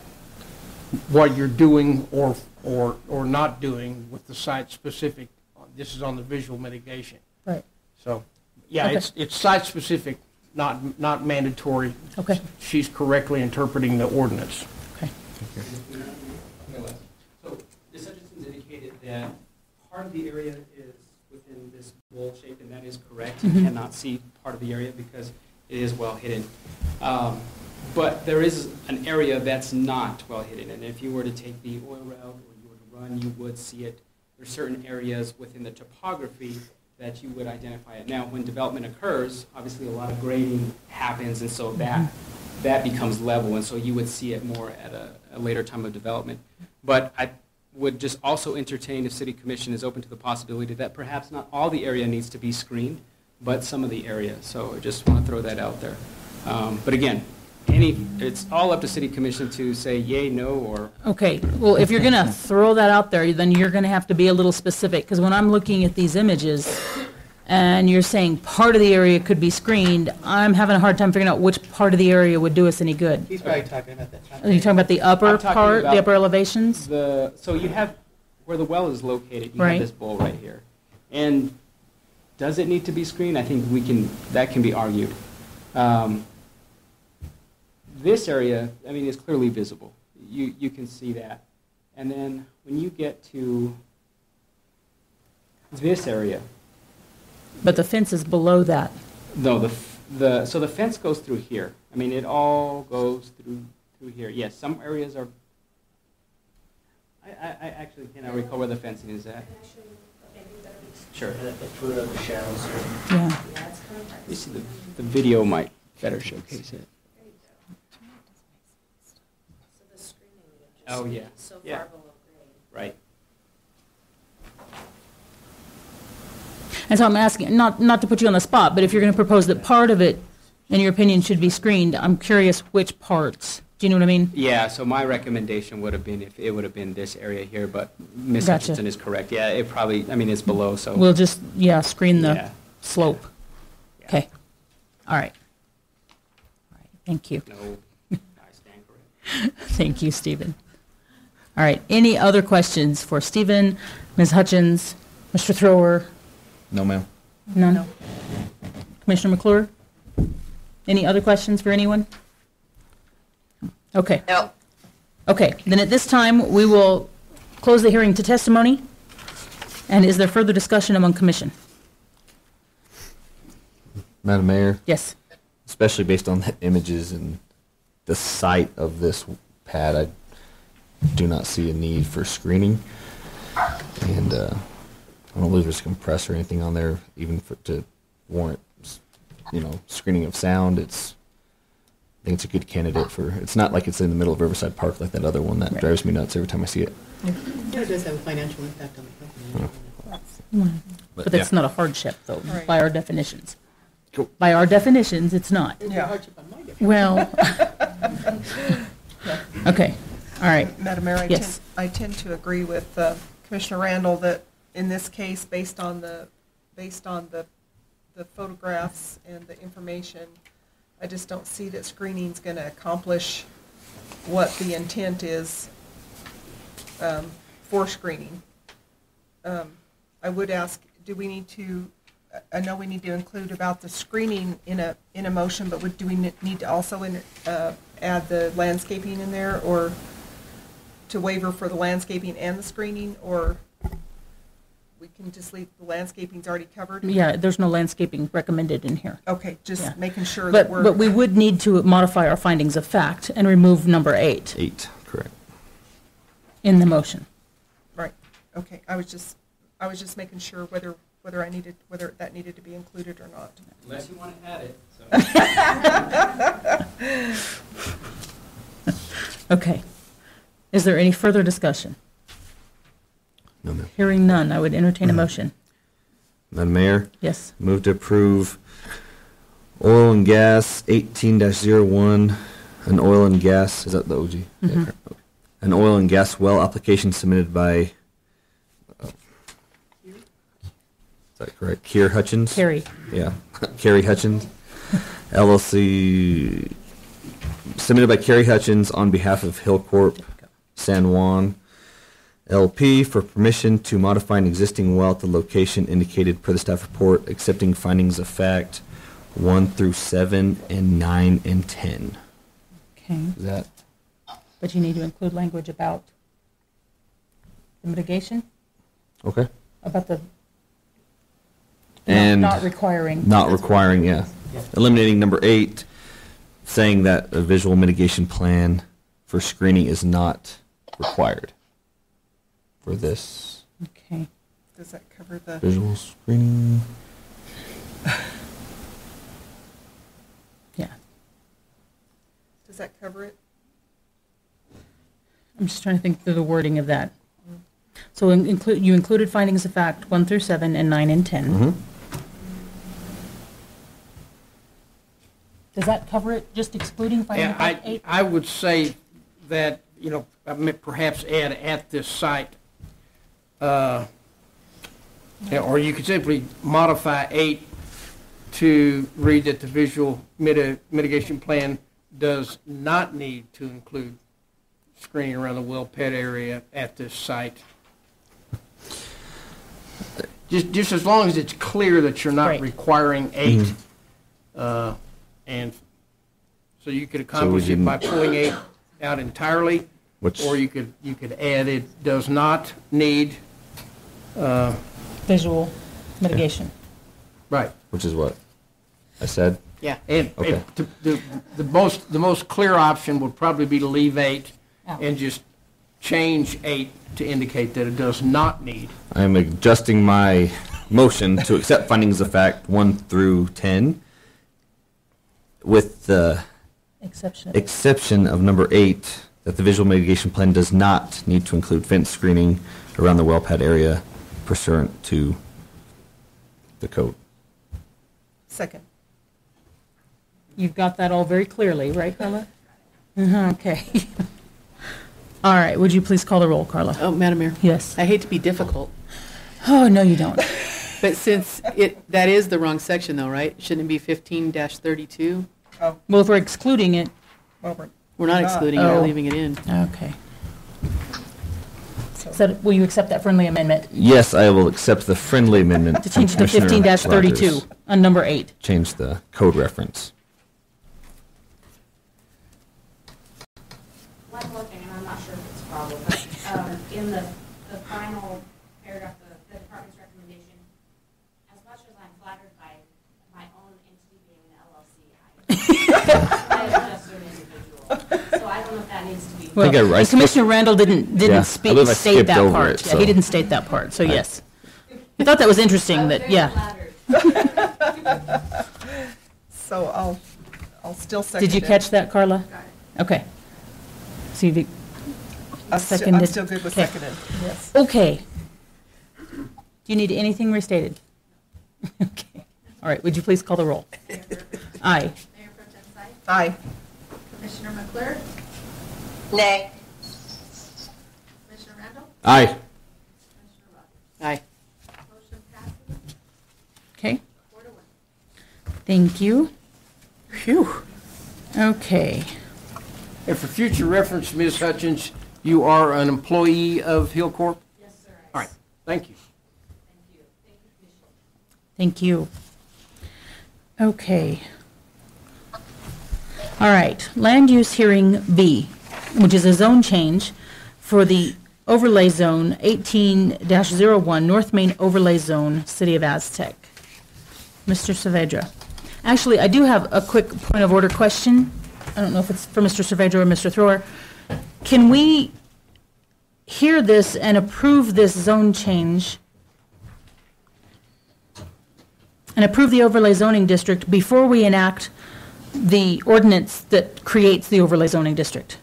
what you're doing or not doing with the site-specific. This is on the visual mitigation. right, So, yeah, Okay. it's site-specific, not mandatory. okay, She's correctly interpreting the ordinance. okay. that part of the area is within this bowl shape, and that is correct. Mhm. You cannot see part of the area because it is well hidden. But there is an area that's not well hidden, and if you were to take the oil route or you were to run, you would see it. There's certain areas within the topography that you would identify it. Now, when development occurs, obviously a lot of grading happens, and so that becomes level, and so you would see it more at a later time of development. But I would just also entertain if City Commission is open to the possibility that perhaps not all the area needs to be screened, but some of the area. So I just want to throw that out there. But again, it's all up to City Commission to say yay, no, or... Okay, well, if you're going to throw that out there, then you're going to have to be a little specific, because when I'm looking at these images, and you're saying part of the area could be screened, I'm having a hard time figuring out which part of the area would do us any good. He's probably talking about that. Are you talking about the upper I'm talking part, about the upper elevations? So you have, where the well is located, you Right. have this bowl right here. And does it need to be screened? I think that can be argued. This area, I mean, is clearly visible. You can see that. And then when you get to this area, But the fence is below that. no, so the fence goes through here. I mean, it all goes through here. Yes, some areas are. I actually cannot recall where the fencing is at. Sure. Yeah. You see, the video might better showcase it. Oh, yeah. So Yeah. far below grade. Right. And so I'm asking, not to put you on the spot, but if you're going to propose that part of it, in your opinion, should be screened, I'm curious which parts. Do you know what I mean? Yeah, so my recommendation would have been if it would have been this area here, but Ms. Gotcha. Hutchinson is correct. Yeah, it probably, I mean, it's below, so. We'll just, screen the Yeah. slope. Yeah. Okay. All right. All right, thank you. No, I stand correct. Thank you, Stephen. All right, any other questions for Stephen, Ms. Hutchins, Mr. Thrower? No, ma'am. None? Commissioner McClure? Any other questions for anyone? Okay. No. Okay, then at this time, we will close the hearing to testimony. And is there further discussion among commission? Madam Mayor, Yes. especially based on the images and the site of this pad, I do not see a need for screening. And I don't believe there's a compressor or anything on there, even to warrant, screening of sound. I think it's a good candidate for. It's not like it's in the middle of Riverside Park like that other one that drives me nuts every time I see it. Yeah, it does have a financial impact on the company. But that's not a hardship, though, Right. by our definitions. Cool. By our definitions, it's not. It's a Yeah. hardship on my definition. Well, okay, all right. Madam Mayor, Yes. I tend to agree with Commissioner Randall that in this case, based on the photographs and the information, I just don't see that screening's going to accomplish what the intent is for screening. I would ask, do we need to, I know we need to include about the screening in a motion, but do we need to also add the landscaping in there, or to waiver for the landscaping and the screening, or we can just leave the landscaping's already covered? Yeah, there's no landscaping recommended in here. Okay, just Yeah. making sure that we're. But we would need to modify our findings of fact and remove number 8 8, correct. in the motion. Right, okay, I was just making sure whether that needed to be included or not. Unless you want to add it, so. Okay. Is there any further discussion? No, ma'am. Hearing none, I would entertain a motion. Madam Mayor, Yes. move to approve oil and gas 18-01, an oil and gas, is that the OG? Yeah, Mhm. correct. Okay. An oil and gas well application submitted by, is that correct? Kier Hutchins? Carrie. Yeah, Carrie Hutchins, LLC, submitted by Carrie Hutchins on behalf of Hillcorp San Juan LP for permission to modify an existing well at the location indicated per the staff report, accepting findings of fact 1 through 7 and 9 and 10. Okay. Is that? But you need to include language about the mitigation? Okay. about the And not requiring. not requiring, yeah. Eliminating number 8, saying that a visual mitigation plan for screening is not required for this Okay. Does that cover the, visual screening. Yeah. does that cover it? I'm just trying to think through the wording of that. So you included findings of fact 1 through 7 and 9 and 10. Mm-hmm. Does that cover it, just excluding finding of fact 8? I would say that, I may perhaps add at this site, or you could simply modify 8 to read that the visual mitigation plan does not need to include screening around the well pad area at this site. Just as long as it's clear that you're not Right. requiring 8. Mm-hmm. And so you could accomplish it by pulling 8 out entirely, or you could add it does not need. Visual mitigation. Right. Which is what I said. Yeah. And Okay. the most clear option would probably be to leave 8 Out. and just change 8 to indicate that it does not need. I'm adjusting my motion to accept findings of fact 1 through 10 with the exception of number 8, that the visual mitigation plan does not need to include fence screening around the well pad area pursuant to the code. Second. You've got that all very clearly, right, Carla? Okay. All right, would you please call the roll, Carla? Oh, Madam Mayor. Yes. I hate to be difficult, Oh, no, you don't. but since that is the wrong section though, right? Shouldn't it be 15-32? Oh, Well, if we're excluding it, well, We're not excluding it, Oh. we're leaving it in. okay. So will you accept that friendly amendment Yes, I will accept the friendly amendment to from change it to Commissioner 15-32 Rogers. on number 8? Change the code reference. One more thing, and I'm not sure if it's a problem, but in the final paragraph of the department's recommendation, as much as I'm flattered by my own entity being an LLC, I am just an individual. So I don't know if that needs to be. Well, think I and Commissioner Randall didn't Yeah, I speak, believe I state skipped that over part. it, Yeah, so- he didn't state that part, so yes. I thought that was interesting, that, yeah. so I'll still second it. Did you catch that, Carla? Okay. So you've I'm seconded? still good with Okay. seconded, yes. Okay. Do you need anything restated? Okay. All right, would you please call the roll? Aye. Mayor Pro Tem Sight, Aye. Commissioner McClure, Nay. Commissioner Randall, Aye. Commissioner Rogers. Aye. Motion passes Okay, 4-1. thank you. Phew. Okay. And for future reference, Ms. Hutchins, you are an employee of Hill Corp? Yes, sir. All right, thank you. Thank you. Thank you, Commissioner. Thank you. Okay. All right, land use hearing B, which is a zone change for the overlay zone 18-01, North Main Overlay Zone, City of Aztec. Mr. Saavedra. Actually, I do have a quick point of order question. I don't know if it's for Mr. Saavedra or Mr. Thrower. Can we hear this and approve this zone change and approve the overlay zoning district before we enact the ordinance that creates the overlay zoning district?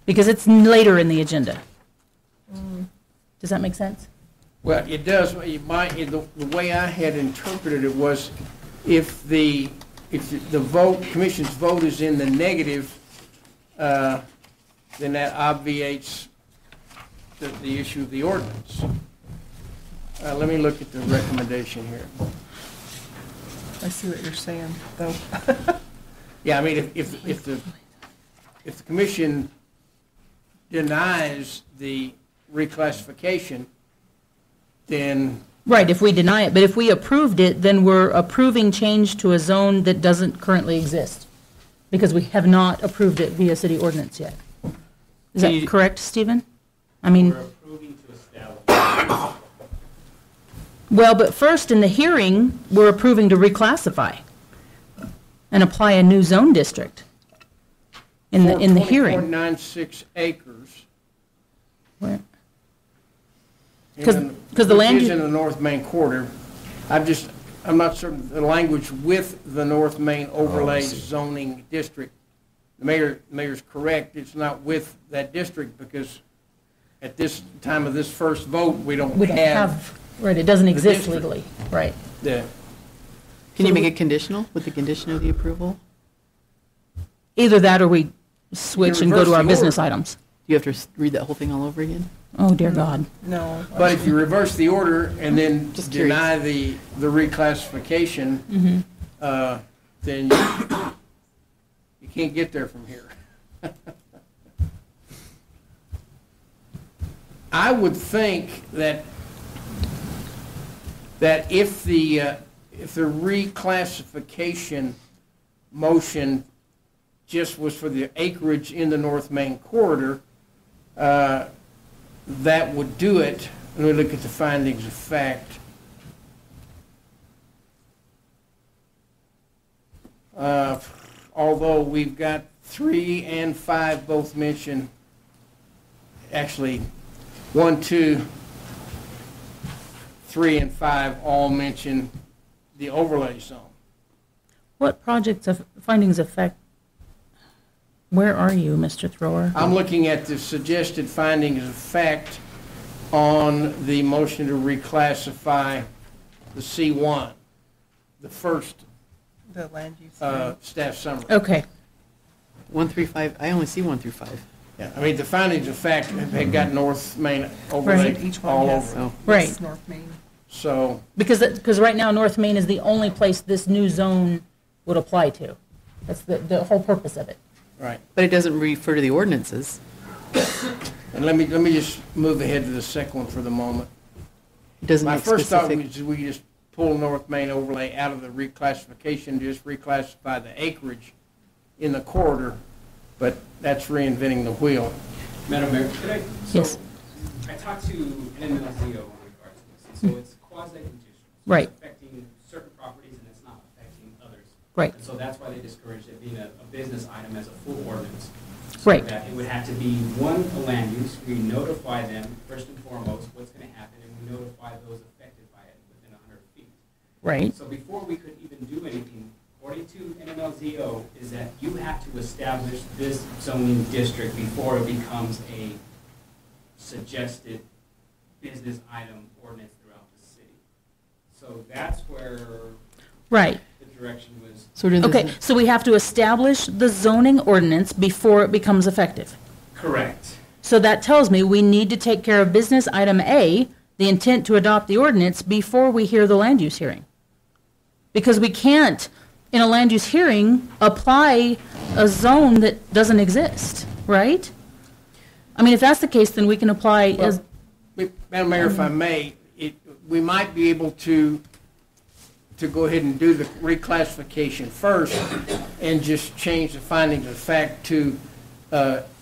Because it's later in the agenda. Does that make sense? Well, it does. The way I had interpreted it was if the commission's vote is in the negative, then that obviates the issue of the ordinance. Let me look at the recommendation here. I see what you're saying, though. Yeah, I mean, if the commission denies the reclassification, then Right, if we deny it, but if we approved it, then we're approving change to a zone that doesn't currently exist, because we have not approved it via city ordinance yet. Is that correct, Stephen? I mean, We're approving to establish Well, but first, in the hearing, we're approving to reclassify and apply a new zone district in the hearing. 4.96 acres. Where? And 'Cause the land which is u- in the North Main corridor. I'm not certain, the language with the North Main overlay zoning district. The mayor's correct, it's not with that district because at this time of this first vote, we don't have Right, it doesn't exist district. legally, right. the, Can you make it conditional with the condition of the approval? Either that or we switch and go reverse to our the business order. items. Do you have to read that whole thing all over again? Oh, dear God. No. but if you reverse the order and then Just curious. deny the reclassification, then you can't get there from here. I would think that if the reclassification motion just was for the acreage in the North Main corridor, that would do it. Let me look at the findings of fact. Although we've got 3 and 5 both mention, actually 1, 2, 3, and 5 all mention the overlay zone. What projects of findings of fact, where are you, Mr. Thrower? I'm looking at the suggested findings of fact on the motion to reclassify the C1, the first The land use. staff summary. Okay, 1 through 5, I only see 1 through 5. Yeah, I mean, the findings of fact have got North Main Right. overlay Each one all has. over it. right. Yes, North Main. So, Because right now, North Main is the only place this new zone would apply to. That's the whole purpose of it. right. But it doesn't refer to the ordinances. And let me just move ahead to the second one for the moment. It doesn't My make first thought specific. was we just pull North Main overlay out of the reclassification, just reclassify the acreage in the corridor, but that's reinventing the wheel. Madam Mayor, could I? Yes. I talked to NMLZO in regards to this, and so it's quasi-judicial. Right. It's affecting certain properties and it's not affecting others. Right. And so that's why they discouraged it being a business item as a full ordinance. Right. So that it would have to be one, a land use, we notify them first and foremost what's going to happen, and we notify those affected by it within 100 feet. Right. So before we could even do anything, according to NMLZO, is that you have to establish this zoning district before it becomes a suggested business item ordinance throughout the city. So that's where Right. the direction was. So it Okay, doesn't- so we have to establish the zoning ordinance before it becomes effective. Correct. So that tells me we need to take care of business item A, the intent to adopt the ordinance, before we hear the land use hearing. Because we can't, in a land use hearing, apply a zone that doesn't exist, right? I mean, if that's the case, then we can apply as, Madam Mayor, if I may, we might be able to go ahead and do the reclassification first and just change the findings of fact to,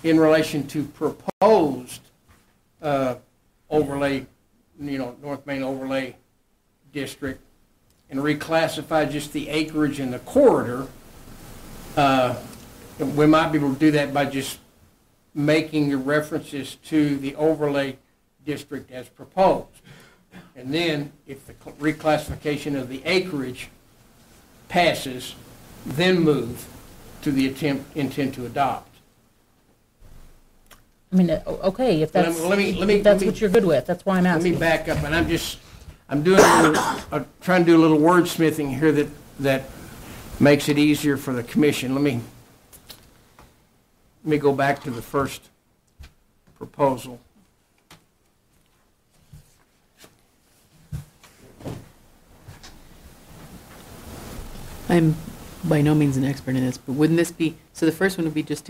in relation to proposed overlay, North Main overlay district, and reclassify just the acreage in the corridor. We might be able to do that by just making the references to the overlay district as proposed. And then, if the reclassification of the acreage passes, then move to the intent to adopt. I mean, okay, if that's, Let me- if that's what you're good with, that's why I'm Let me asking. back up, and I'm doing I'm trying to do a little wordsmithing here that makes it easier for the commission. Let me go back to the first proposal. I'm by no means an expert in this, but wouldn't this be, so the first one would be just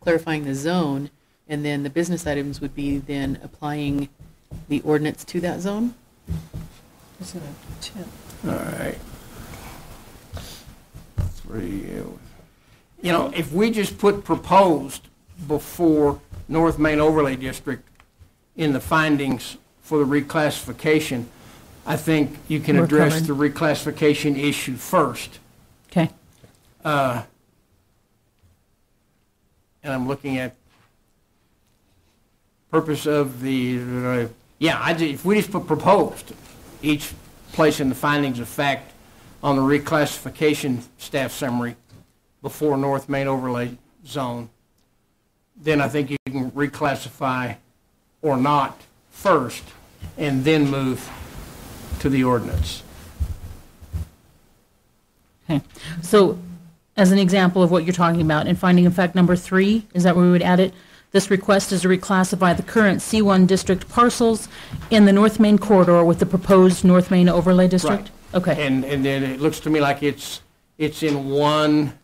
clarifying the zone, and then the business items would be then applying the ordinance to that zone? Is it a 10? All right. If we just put proposed before North Main Overlay District in the findings for the reclassification, I think you can We're address covered. the reclassification issue first. Okay. And I'm looking at purpose of the, if we just put proposed, each place in the findings of fact on the reclassification staff summary before North Main overlay zone, then I think you can reclassify or not first and then move to the ordinance. Okay. So as an example of what you're talking about, in finding of fact number 3, is that where we would add it? This request is to reclassify the current C1 district parcels in the North Main corridor with the proposed North Main overlay district? Okay. And then it looks to me like it's in one,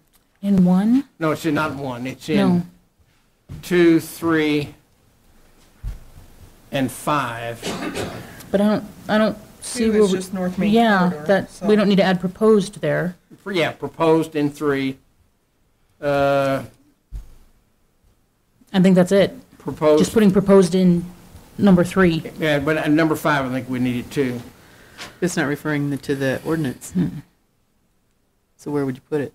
In one? no, it's not in one, it's No. in 2, 3, and 5. But I don't see Two where. is we- just North Main Yeah, corridor, that, so- we don't need to add proposed there. Yeah, proposed in 3. I think that's it. Proposed. Just putting proposed in number 3. Yeah, but at number 5, I think we need it too. It's not referring to the ordinance. So where would you put it?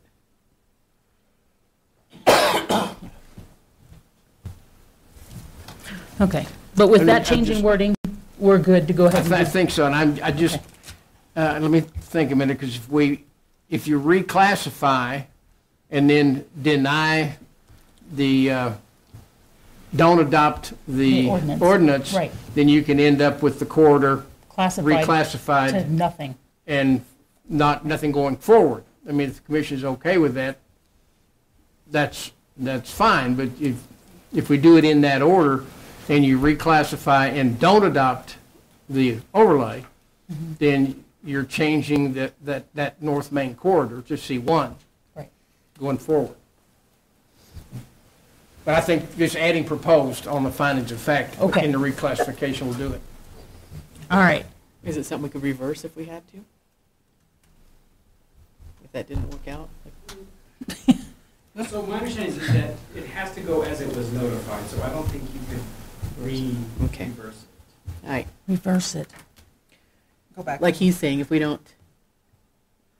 Okay. But with I mean, that I'm change in just- wording, we're good to go ahead and I do. think so, and I just, let me think a minute, because if you reclassify and then deny the, don't adopt the The ordinance. ordinance, Right. then you can end up with the corridor Classified to reclassified nothing. and nothing going forward. I mean, if the commission is okay with that, that's fine, but if we do it in that order, and you reclassify and don't adopt the overlay, then you're changing that North Main corridor to C1 Right. going forward. But I think just adding proposed on the findings of fact Okay. in the reclassification will do it. All right. Is it something we could reverse if we had to? If that didn't work out? So my understanding is that it has to go as it was notified, so I don't think you could Okay. reverse it. All right. Reverse it. Go back. Like he's saying, if we don't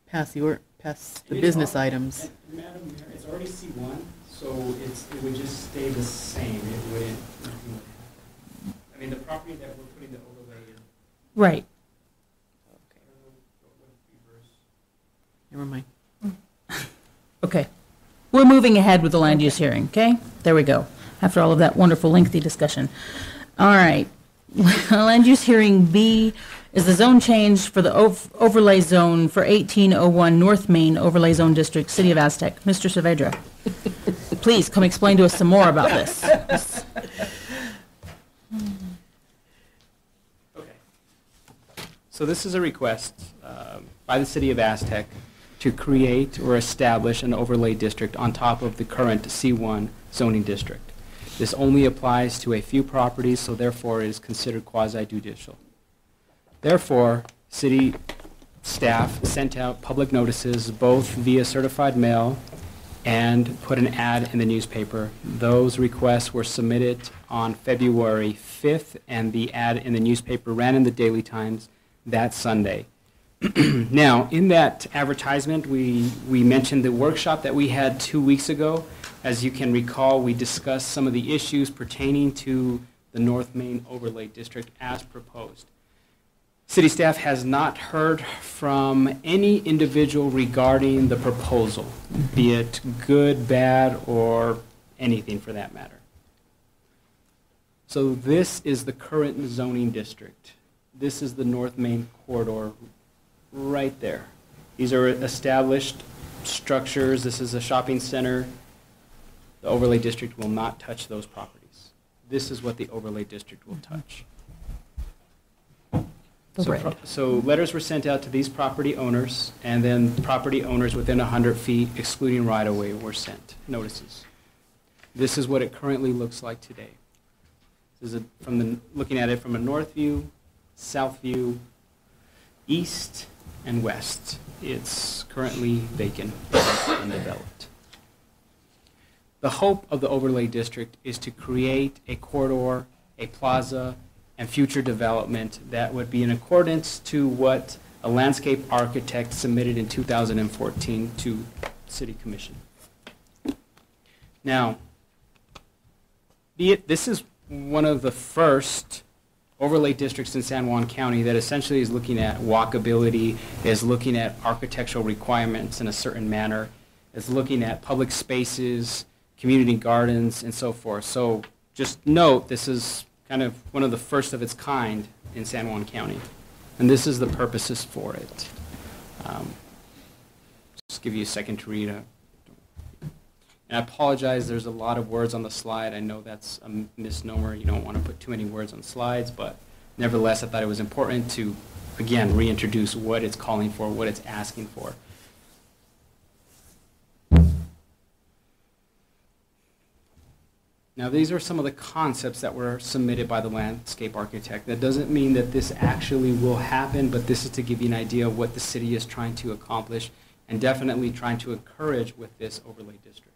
pass the It is business al- items. Madam Mayor, it's already C1, so it would just stay the same. It wouldn't, nothing would happen. I mean, the property that we're putting the overlay in, Right. I don't know what would reverse. Never mind. Okay. We're moving ahead with the land use hearing, okay? There we go. After all of that wonderful lengthy discussion. All right. Land use hearing B is the zone change for the overlay zone for 1801 North Main Overlay Zone District, City of Aztec. Mr. Saavedra, please come explain to us some more about this. Okay. So this is a request by the City of Aztec to create or establish an overlay district on top of the current C1 zoning district. This only applies to a few properties, so therefore it is considered quasi-judicial. Therefore, city staff sent out public notices both via certified mail and put an ad in the newspaper. Those requests were submitted on February 5th, and the ad in the newspaper ran in the Daily Times that Sunday. Now, in that advertisement, we mentioned the workshop that we had 2 weeks ago. As you can recall, we discussed some of the issues pertaining to the North Main Overlay District as proposed. City staff has not heard from any individual regarding the proposal, be it good, bad, or anything for that matter. So this is the current zoning district. This is the North Main corridor right there. These are established structures. This is a shopping center. The overlay district will not touch those properties. This is what the overlay district will touch. So letters were sent out to these property owners, and then property owners within 100 feet, excluding right-of-way, were sent notices. This is what it currently looks like today. This is looking at it from a north view, south view, east, and west. It's currently vacant and undeveloped. The hope of the overlay district is to create a corridor, a plaza, and future development that would be in accordance to what a landscape architect submitted in 2014 to City Commission. Now, this is one of the first overlay districts in San Juan County that essentially is looking at walkability, is looking at architectural requirements in a certain manner, is looking at public spaces, community gardens, and so forth. So just note, this is kind of one of the first of its kind in San Juan County. And this is the purposes for it. Just give you a second to read. And I apologize, there's a lot of words on the slide. I know that's a misnomer. You don't want to put too many words on slides, but nevertheless, I thought it was important to, again, reintroduce what it's calling for, what it's asking for. Now, these are some of the concepts that were submitted by the landscape architect. That doesn't mean that this actually will happen, but this is to give you an idea of what the city is trying to accomplish and definitely trying to encourage with this overlay district.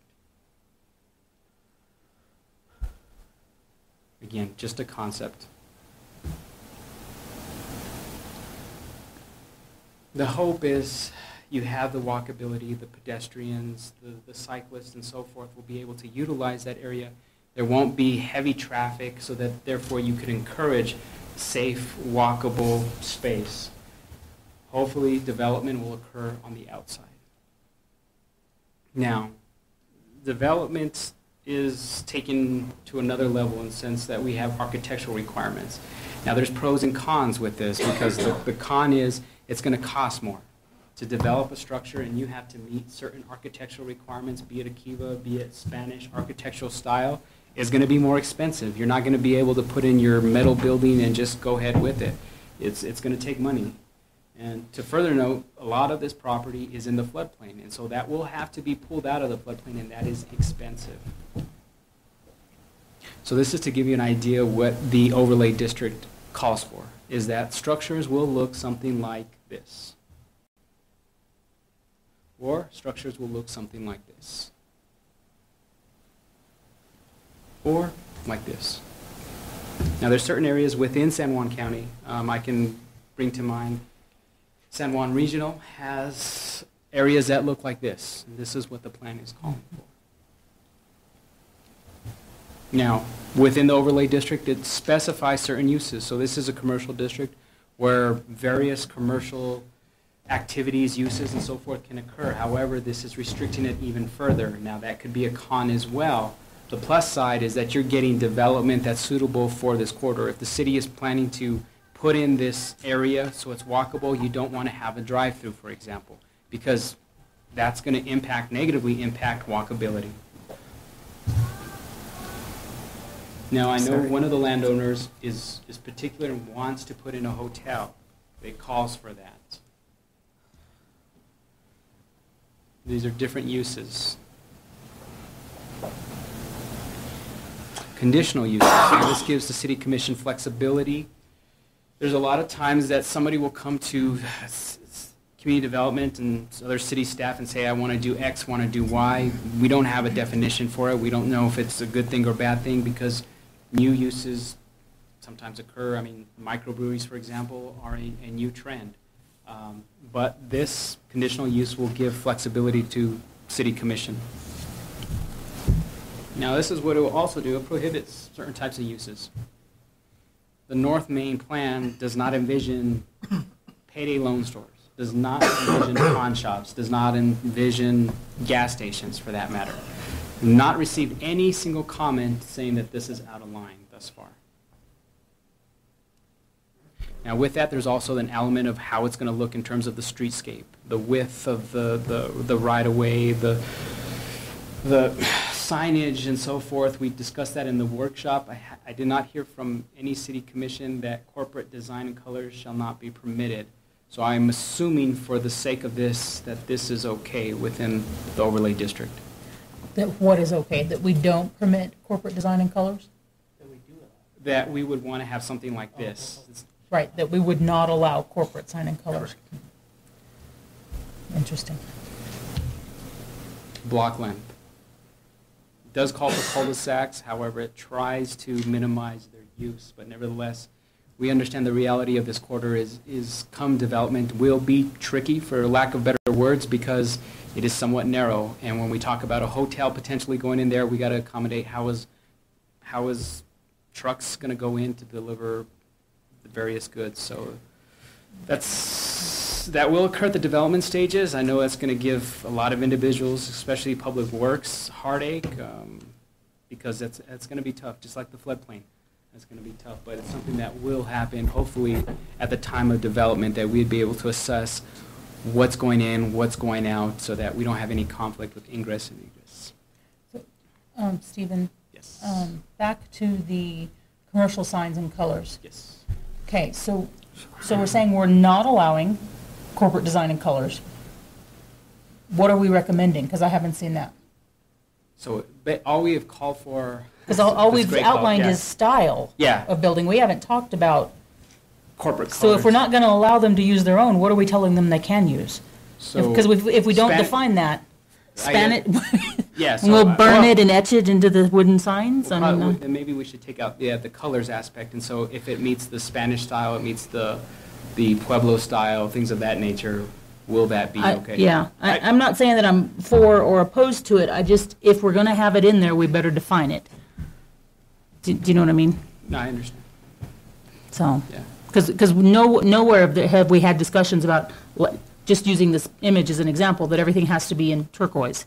Again, just a concept. The hope is you have the walkability, the pedestrians, the cyclists, and so forth will be able to utilize that area. There won't be heavy traffic, so that therefore you could encourage safe, walkable space. Hopefully, development will occur on the outside. Now, development is taken to another level in the sense that we have architectural requirements. Now, there's pros and cons with this, because the con is it's going to cost more to develop a structure, and you have to meet certain architectural requirements, be it a Kiva, be it Spanish architectural style, is going to be more expensive. You're not going to be able to put in your metal building and just go ahead with it. It's going to take money. And to further note, a lot of this property is in the floodplain, and so that will have to be pulled out of the floodplain, and that is expensive. So this is to give you an idea what the overlay district calls for, is that structures will look something like this. Or structures will look something like this. Or like this. Now there's certain areas within San Juan County I can bring to mind. San Juan Regional has areas that look like this. And this is what the plan is calling for. Now, within the overlay district, it specifies certain uses. So this is a commercial district where various commercial activities, uses, and so forth can occur. However, this is restricting it even further. Now, that could be a con as well. The plus side is that you're getting development that's suitable for this corridor. If the city is planning to put in this area so it's walkable, you don't want to have a drive-through, for example, because that's going to negatively impact walkability. Now, I know one of the landowners is particular and wants to put in a hotel. It calls for that. These are different uses. Conditional uses. Now, this gives the City Commission flexibility. There's a lot of times that somebody will come to community development and other city staff and say, I want to do X, want to do Y. We don't have a definition for it. We don't know if it's a good thing or bad thing, because new uses sometimes occur. I mean, microbreweries, for example, are a new trend. But this conditional use will give flexibility to City Commission. Now, this is what it will also do. It prohibits certain types of uses. The North Main plan does not envision payday loan stores, does not envision pawn shops, does not envision gas stations, for that matter. Not received any single comment saying that this is out of line thus far. Now, with that, there's also an element of how it's going to look in terms of the streetscape, the width of the right-of-way, the signage, and so forth. We discussed that in the workshop. I did not hear from any city commission that corporate design and colors shall not be permitted. So I'm assuming, for the sake of this, that this is okay within the overlay district. That what is okay? That we don't permit corporate design and colors? That we would want to have something like this. Right, that we would not allow corporate sign and colors. Interesting. Block length. It does call for cul-de-sacs, however, it tries to minimize their use, but nevertheless, we understand the reality of this corridor is come development will be tricky, for lack of better words, because it is somewhat narrow. And when we talk about a hotel potentially going in there, we got to accommodate how is trucks going to go in to deliver the various goods. So that will occur at the development stages. I know that's going to give a lot of individuals, especially public works, heartache, because that's going to be tough, just like the floodplain. That's going to be tough, but it's something that will happen, hopefully, at the time of development, that we'd be able to assess what's going in, what's going out, so that we don't have any conflict with ingress and egress. Stephen? Yes. Back to the commercial signs and colors. Yes. Okay, so we're saying we're not allowing corporate design and colors. What are we recommending? Because I haven't seen that. So but all we have called for... Because all this we've great call, outlined yeah. is style Yeah. of building. We haven't talked about, corporate colors. so if we're not going to allow them to use their own, what are we telling them they can use? So Because if we don't span- define that, span it, Yeah, so, and we'll burn well, it and etch it into the wooden signs? Well, I mean, probably- then maybe we should take out the colors aspect, and so if it meets the Spanish style, it meets the Pueblo style, things of that nature, will that be okay? Yeah, I'm not saying that I'm for or opposed to it, I just, if we're going to have it in there, we better define it. Do you know what I mean? No, I understand. So, Yeah. because nowhere have we had discussions about, just using this image as an example, that everything has to be in turquoise.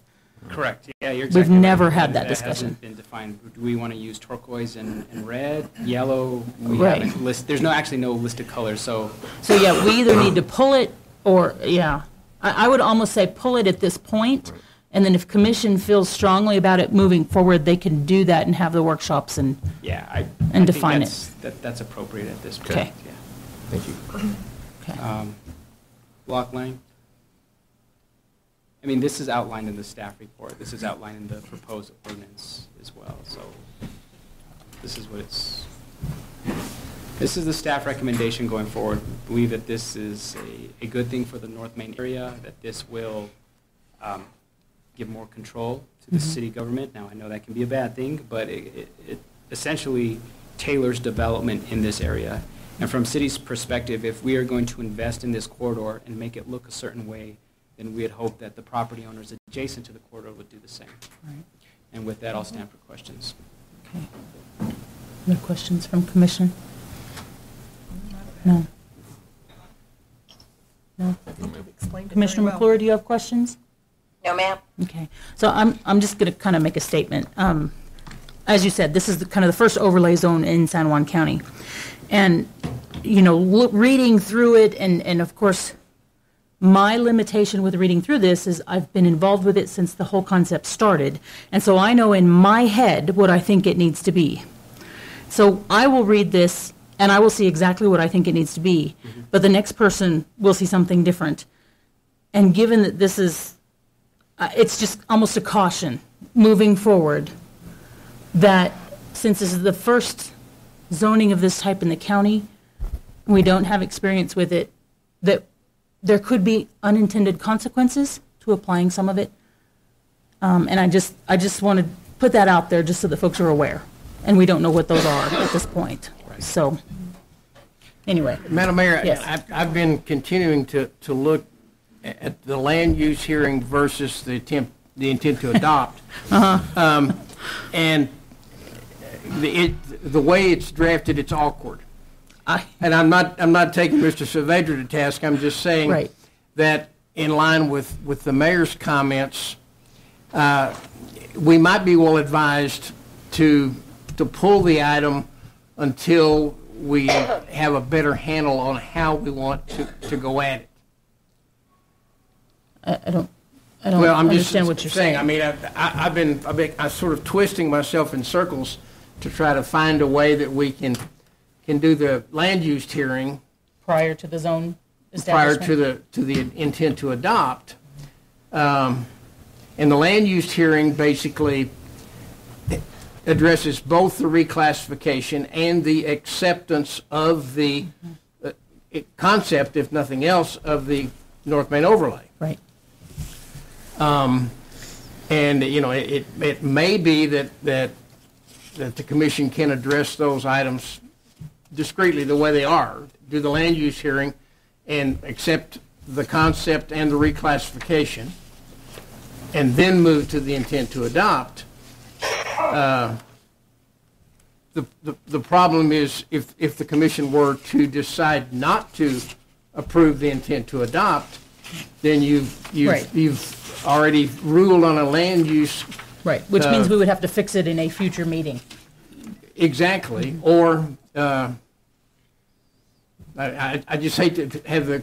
Correct, yeah, you're We've exactly right. never had that hasn't discussion. been defined. Do we want to use turquoise and red, yellow? We Right. haven't there's actually no listed colors, so So, yeah, we either need to pull it, or, yeah, I would almost say pull it at this point, and then if commission feels strongly about it moving forward, they can do that and have the workshops and, yeah, I And think define it. that's appropriate at this point. Okay. Yeah. Thank you. okay. Block length. I mean, this is outlined in the staff report. This is outlined in the proposed ordinance as well. So this is what it's. This is the staff recommendation going forward. We believe that this is a good thing for the North Main area, that this will give more control to the city government. Now, I know that can be a bad thing, but it essentially tailors development in this area. And from city's perspective, if we are going to invest in this corridor and make it look a certain way, then we had hoped that the property owners adjacent to the corridor would do the same. Right. And with that, I'll stand for questions. Okay. No questions from commission? No. No? Explained it Commissioner very well. McClure, do you have questions? No, ma'am. Okay, so I'm just going to kind of make a statement. As you said, this is kind of the first overlay zone in San Juan County. And, you know, reading through it, and of course, my limitation with reading through this is I've been involved with it since the whole concept started. And so I know in my head what I think it needs to be. So I will read this, and I will see exactly what I think it needs to be. But the next person will see something different. And given that this is it's just almost a caution moving forward that since this is the first zoning of this type in the county, we don't have experience with it, that there could be unintended consequences to applying some of it. And I just want to put that out there just so that folks are aware. And we don't know what those are at this point. So, anyway. Madam Mayor, Yes. I've been continuing to look at the land use hearing versus the intent to adopt. And the way it's drafted, it's awkward. And I'm not taking Mr. Saavedra to task. I'm just saying Right. that in line with the mayor's comments, we might be well advised to pull the item until we have a better handle on how we want to go at it. I don't Well, I'm just understand what you're saying. I mean, I've been sort of twisting myself in circles to try to find a way that we can do the land use hearing Prior to the zone prior establishment? to the intent to adopt. And the land use hearing basically addresses both the reclassification and the acceptance of the concept, if nothing else, of the North Main overlay. Right. And, you know, it may be that the commission can address those items discreetly the way they are, do the land use hearing and accept the concept and the reclassification, and then move to the intent to adopt, the problem is if the commission were to decide not to approve the intent to adopt, then Right. you've already ruled on a land use. Right, which means we would have to fix it in a future meeting. Exactly, or I just hate to have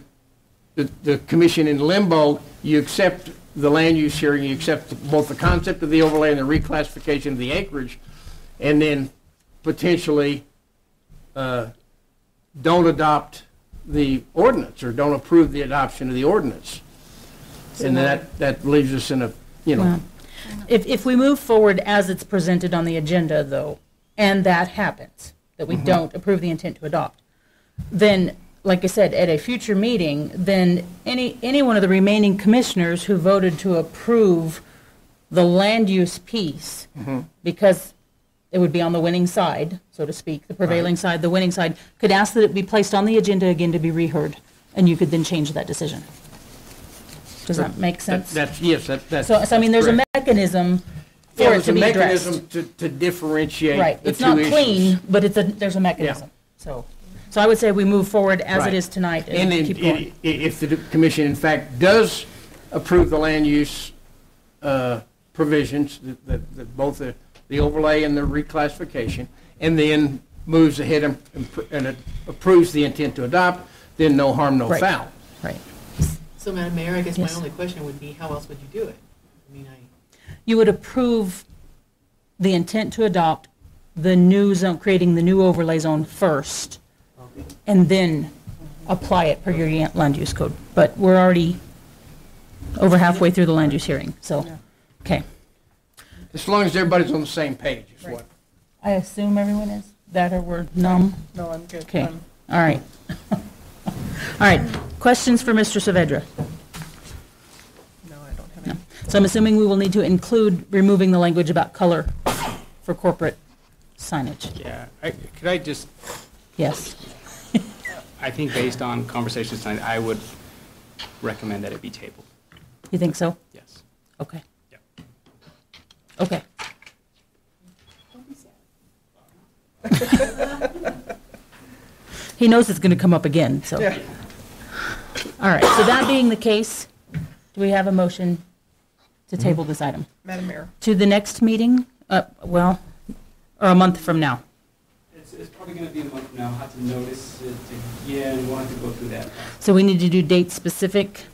the commission in limbo. You accept the land use hearing, you accept both the concept of the overlay and the reclassification of the acreage, and then potentially don't adopt the ordinance or don't approve the adoption of the ordinance. And that leaves us in a, Well, if we move forward as it's presented on the agenda, though, and that happens, that we don't approve the intent to adopt, then, like I said, at a future meeting, then any one of the remaining commissioners who voted to approve the land use piece, because it would be on the winning side, so to speak, the prevailing side, the winning side, could ask that it be placed on the agenda again to be reheard, and you could then change that decision. Does that make sense? Yes, that's So I mean, there's a correct. mechanism Yeah, for it there's to a be addressed. mechanism to differentiate Right, the it's two not issues. clean, but there's a mechanism. So I would say we move forward as Right. it is tonight And and keep going. if the commission, in fact, does approve the land use provisions, both the overlay and the reclassification, and then moves ahead and approves the intent to adopt, then no harm, no Right. foul. Right. So, Madam Mayor, I guess my Yes. only question would be, how else would you do it? I mean, You would approve the intent to adopt the new zone, creating the new overlay zone first, and then apply it per your land use code. But we're already over halfway through the land use hearing, so, okay. As long as everybody's on the same page is what. I assume everyone is, that or we're numb? No, I'm good. Okay, all right. All right, questions for Mr. Saavedra? No, I don't have any. So I'm assuming we will need to include removing the language about color for corporate signage. Yeah, could I just, Yes. I think based on conversations tonight, I would recommend that it be tabled. You think so? Yes. Okay. Yeah. Okay. He knows it's going to come up again, so. Yeah. All right, so that being the case, do we have a motion to table this item? Madam Mayor. To the next meeting, or a month from now? It's probably going to be a month from now. I'll have to notice it again. We'll have to go through that. So we need to do date specific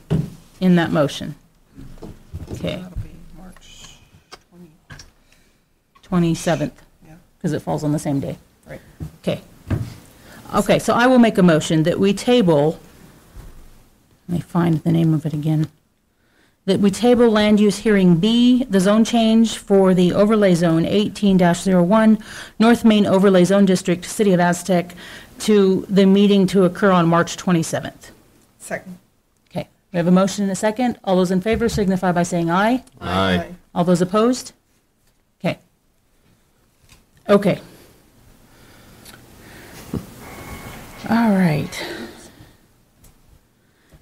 in that motion. Okay, That'll be March 20. 27th, Yeah. because it falls on the same day. Right. Okay. Okay, so I will make a motion that we table, let me find the name of it again, that we table land use hearing B, the zone change for the overlay zone 18-01, North Main Overlay Zone District, City of Aztec, to the meeting to occur on March 27th. Second. Okay, we have a motion and a second. All those in favor signify by saying aye. Aye. All those opposed? Okay. Okay. All right.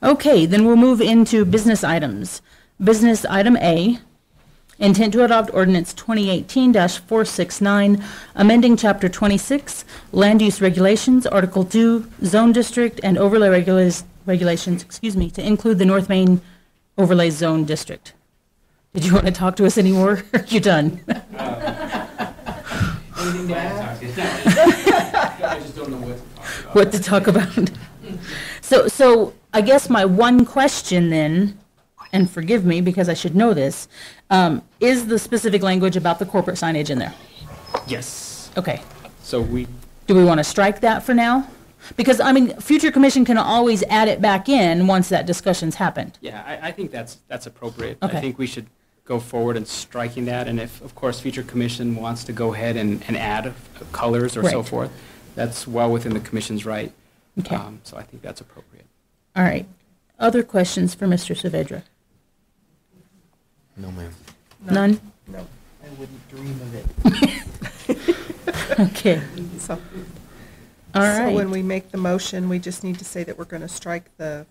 Okay, then we'll move into business items. Business item A, intent to adopt ordinance 2018-469, amending chapter 26, land use regulations, article 2, zone district and overlay regulations, to include the North Main overlay zone district. Did you want to talk to us anymore? Or are you done? anything to add? I just don't know what to talk about. What to talk about. So I guess my one question then, and forgive me because I should know this, is the specific language about the corporate signage in there? Yes. Okay. So Do we want to strike that for now? Because, I mean, future commission can always add it back in once that discussion's happened. yeah, I think that's appropriate. Okay. I think we should go forward in striking that, and if, of course, future commission wants to go ahead and add colors or so Right. forth, that's well within the commission's right. Okay. So I think that's appropriate. All right. Other questions for Mr. Saavedra? No, ma'am. None? No. I wouldn't dream of it. Okay. So, All So when right. we make the motion, we just need to say that we're going to strike the,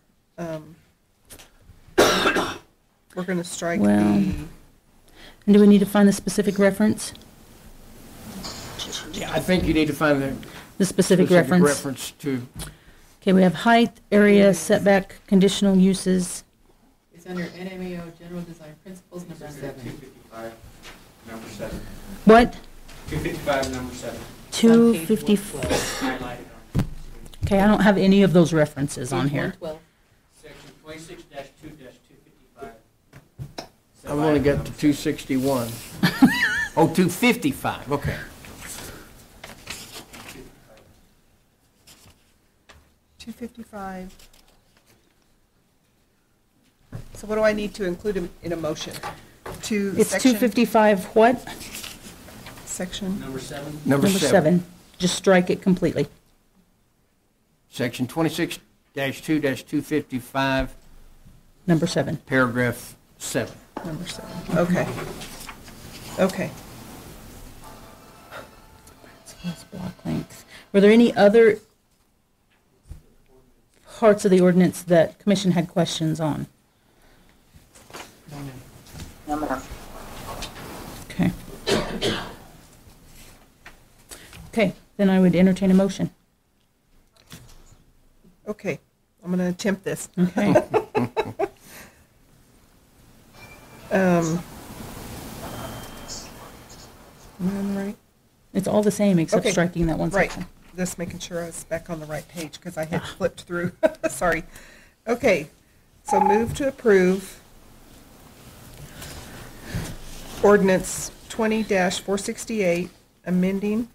we're going to strike Well, the, And do we need to find the specific reference? Yeah, I think you need to find the The specific reference? reference to, Okay, we have height, area, setback, conditional uses. It's under NMAO General Design Principles, number 7. 255, number 7. What? 255, number 7. 250. Highlighted on Okay, I don't have any of those references on here. 112. section 26-2-255. I've only got the 261. Oh, 255, okay. 255. So what do I need to include in a motion? To It's section? 255 what? Section? Number 7. Number 7. Just strike it completely. Section 26-2-255, Number 7. paragraph 7. Number 7. Okay. Okay. Block length. Were there any other parts of the ordinance that commission had questions on? Okay. Okay, then I would entertain a motion. Okay. I'm going to attempt this. Okay. Am I on the right? It's all the same except Okay, striking that one Right. section. Just making sure I was back on the right page because I had flipped through. Sorry. Okay. So move to approve ordinance 20-468, amending.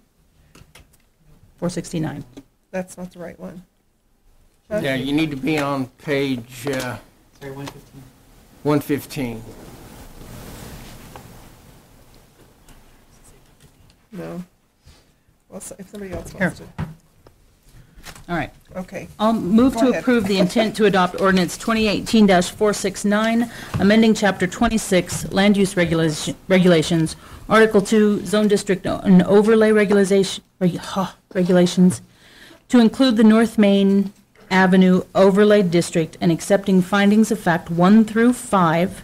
469. That's not the right one. Huh? Yeah, you need to be on page Sorry, 115. 115. No. Well, if somebody else Here. wants to. All right. Okay. I'll move Go to ahead. approve the intent to adopt ordinance 2018-469, amending Chapter 26, Land Use Regulations, Article 2, Zone District and Overlay Regulations, to include the North Main Avenue Overlay District and accepting findings of fact 1 through 5,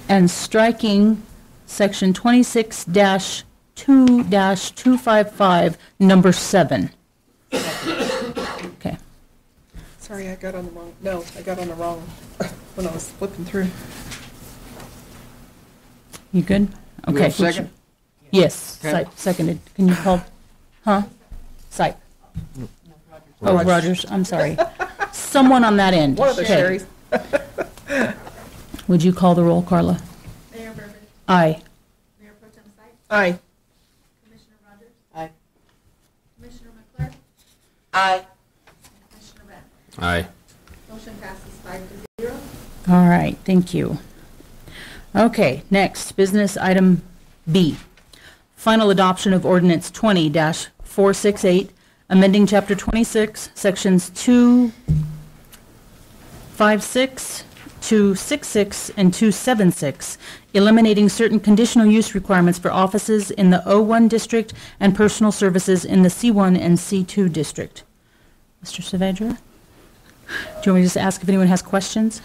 and striking Section 26-2-255, number 7. Okay. Sorry, I got on the wrong. No, I got on the wrong when I was flipping through. You good? Do we Okay. have a second? Yes, Okay. Sipe, seconded. Can you call, huh? Sipe. Oh, Rogers, I'm sorry. Someone on that end. One of the Okay. Sherrys. Would you call the roll, Carla? Mayor Burbidge, Aye. Mayor Pro Tem Sight, Aye. Commissioner Rogers, Aye. Commissioner McClure, Aye. and Commissioner Red. Aye. Motion passes 5-0. All right, thank you. Okay, next, business item B. Final adoption of ordinance 20-468, amending Chapter 26, Sections 256, 266, and 276, eliminating certain conditional use requirements for offices in the O1 district and personal services in the C1 and C2 district. Mr. Saavedra? Do you want me to just ask if anyone has questions?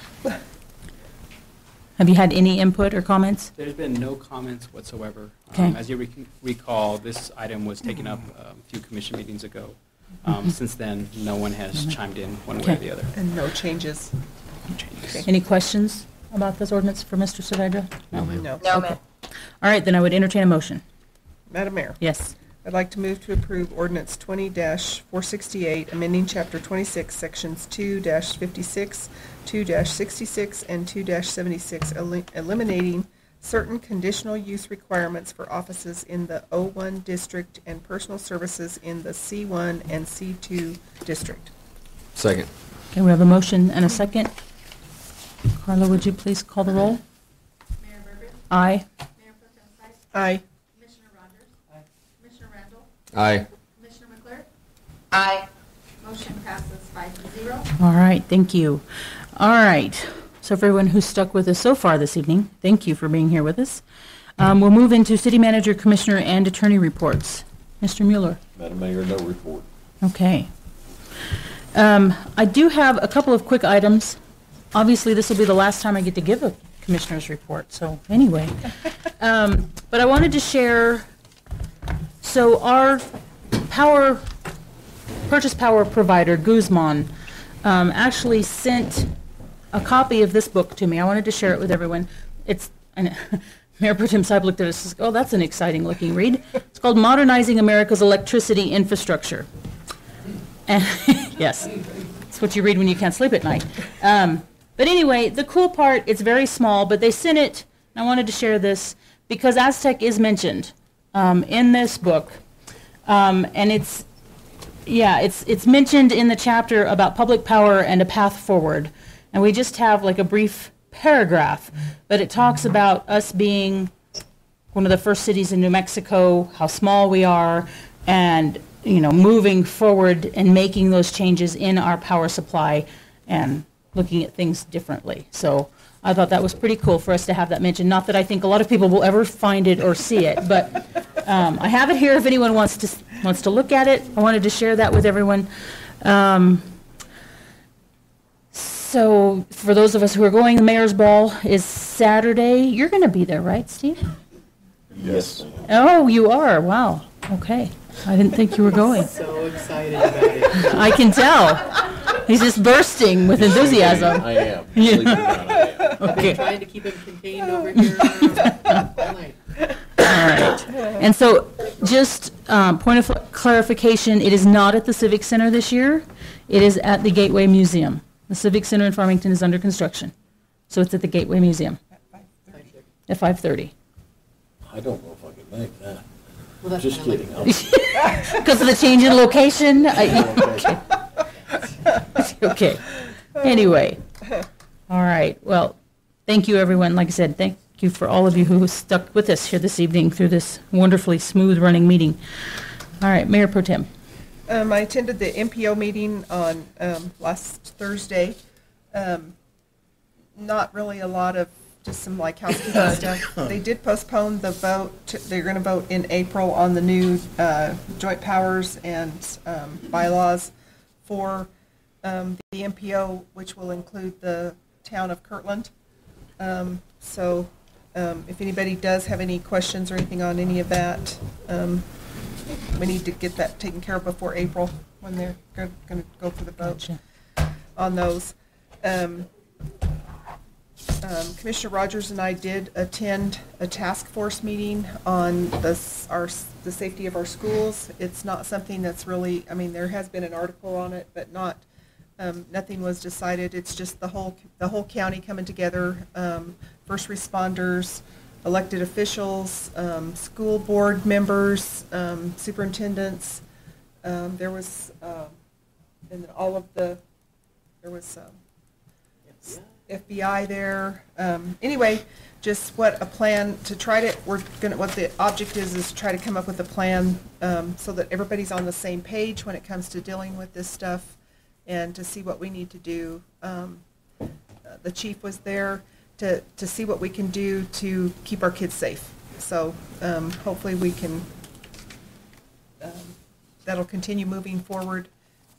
Have you had any input or comments? There's been no comments whatsoever. Okay. As you recall, this item was taken up a few commission meetings ago. Since then, no one has chimed in one way or Okay. the other. And no changes. No changes. Any questions about this ordinance for Mr. Saavedra? No. No, Okay. ma'am. All right, then I would entertain a motion. Madam Mayor, Yes. I'd like to move to approve ordinance 20-468, amending Chapter 26, Sections 2-56, 2-66, and 2-76, eliminating certain conditional use requirements for offices in the O1 district and personal services in the C1 and C2 district. Second. Okay, we have a motion and a second. Carla, would you please call the roll? Mayor Burbidge, Aye. Mayor Pro Tem Sight, Aye. Commissioner Rogers, Commissioner Randall, Aye. Commissioner McClure. Aye. Motion passes 5-0. All right, thank you. All right, so for everyone who's stuck with us so far this evening, thank you for being here with us. We'll move into city manager, commissioner, and attorney reports. Mr. Mueller. Madam Mayor, no report. Okay. I do have a couple of quick items. Obviously, this will be the last time I get to give a commissioner's report, so anyway. But I wanted to share, so our purchase power provider, Guzman, actually sent a copy of this book to me. I wanted to share it with everyone. And Mayor Pro Tem Seib looked at it and says, oh, that's an exciting looking read. It's called Modernizing America's Electricity Infrastructure. And yes, it's what you read when you can't sleep at night. But anyway, the cool part, it's very small, but they sent it, and I wanted to share this, because Aztec is mentioned in this book. And it's mentioned in the chapter about public power and a path forward. And we just have like a brief paragraph, but it talks about us being one of the first cities in New Mexico, how small we are, and moving forward and making those changes in our power supply and looking at things differently. So I thought that was pretty cool for us to have that mentioned. Not that I think a lot of people will ever find it or see it, but I have it here if anyone wants to look at it. I wanted to share that with everyone. So for those of us who are going, the Mayor's Ball is Saturday. You're going to be there, right, Steve? Yes. Oh, you are? Wow. Okay. I didn't think you were going. So excited about it. I can tell. He's just bursting with enthusiasm. I am. Believe it or not, I am. I've been trying to keep him contained over here all night. All right. And so just point of clarification, it is not at the Civic Center this year. It is at the Gateway Museum. The Civic Center in Farmington is under construction. So it's at the Gateway Museum at 5:30. I don't know if I can make that. Well, that's Just kinda kidding. like- Because of the change in location? Okay. Anyway. All right. Well, thank you, everyone. Like I said, thank you for all of you who stuck with us here this evening through this wonderfully smooth-running meeting. All right, Mayor Pro Tem. I attended the MPO meeting on last Thursday. Not really a lot of, just some like housekeeping stuff. They did postpone the vote. They're going to vote in April on the new joint powers and bylaws for the MPO, which will include the town of Kirtland. So if anybody does have any questions or anything on any of that, we need to get that taken care of before April when they're going to go for the vote on those. Commissioner Rogers and I did attend a task force meeting on the safety of our schools. It's not something that's really, I mean, there has been an article on it, but not, nothing was decided. It's just the whole county coming together, first responders, elected officials, school board members, superintendents. There was, and all of the, there was FBI there. Anyway, just what a plan to try to, what the object is to try to come up with a plan so that everybody's on the same page when it comes to dealing with this stuff and to see what we need to do. The chief was there to see what we can do to keep our kids safe. So hopefully we can, that'll continue moving forward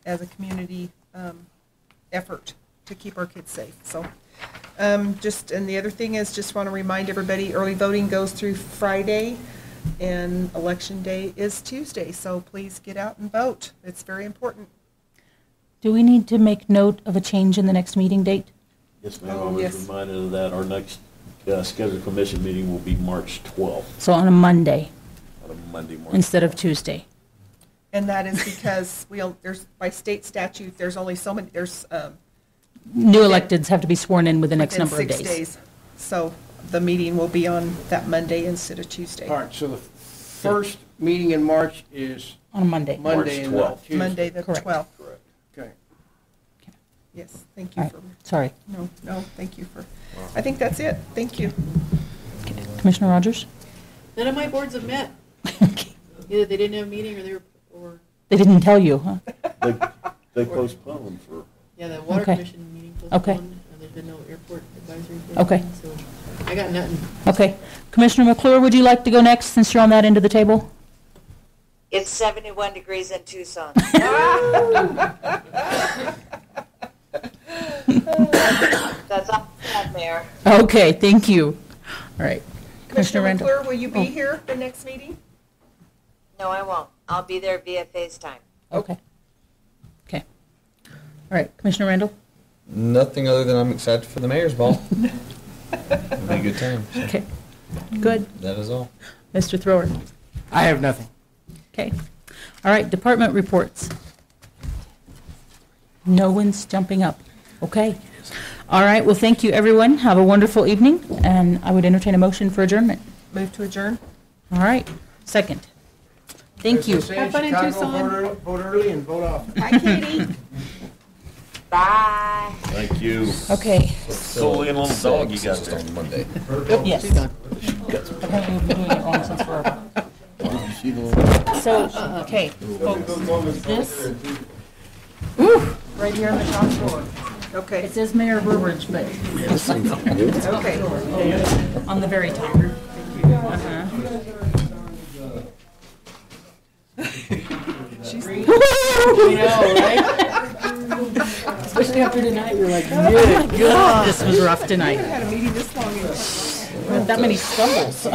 as a community effort to keep our kids safe. So and the other thing is, just want to remind everybody, early voting goes through Friday and election day is Tuesday. So please get out and vote. It's very important. Do we need to make note of a change in the next meeting date? Yes, ma'am. I was reminded of that. Our next scheduled commission meeting will be March 12th. So on a Monday On a Monday morning. instead of Tuesday. And that is because there's, by state statute, there's only so many, there's New electeds have to be sworn in within the next number of 6 days. days. So the meeting will be on that Monday instead of Tuesday. All right, so the first meeting in March is On a Monday. Monday and not Tuesday. Monday the Correct. 12th. Correct. Okay. Yes, thank All you right. for, Sorry. no, thank you for, I think that's it. Thank you. Commissioner Rogers? None of my boards have met. Either they didn't have a meeting or They didn't tell you, huh? They postponed for. yeah, the water Okay. commission meeting Okay. postponed. There's been no airport advisory. Okay. So I got nothing. Okay. Commissioner McClure, would you like to go next since you're on that end of the table? It's 71 degrees in Tucson. That's all I have, Mayor. Okay, thank you. All right. Commissioner Commissioner Randall. McClure, will you be Oh. here the next meeting? No, I won't. I'll be there via FaceTime. Okay. Okay. All right, Commissioner Randall? Nothing other than I'm excited for the mayor's ball. It'll be a good time. Okay. Good. That is all. Mr. Thrower? I have nothing. Okay. All right, department reports. No one's jumping up. Okay. All right, well, thank you, everyone. Have a wonderful evening, and I would entertain a motion for adjournment. Move to adjourn? All right, second. Thank you. As they say Have fun in Chicago, Tucson. vote early and vote often. Hi, Katie. Bye. Thank you. Okay. Silly little dog you got Just there. on Monday. Yes. Apparently we've been doing it wrong since forever. So, okay, folks, this, right here on the top floor. Okay, It says Mayor Burbridge, but okay. on the very top. Uh-huh. I know, right? Especially after tonight, you're like, God, this was rough tonight. Had a meeting this long in That many stumbles.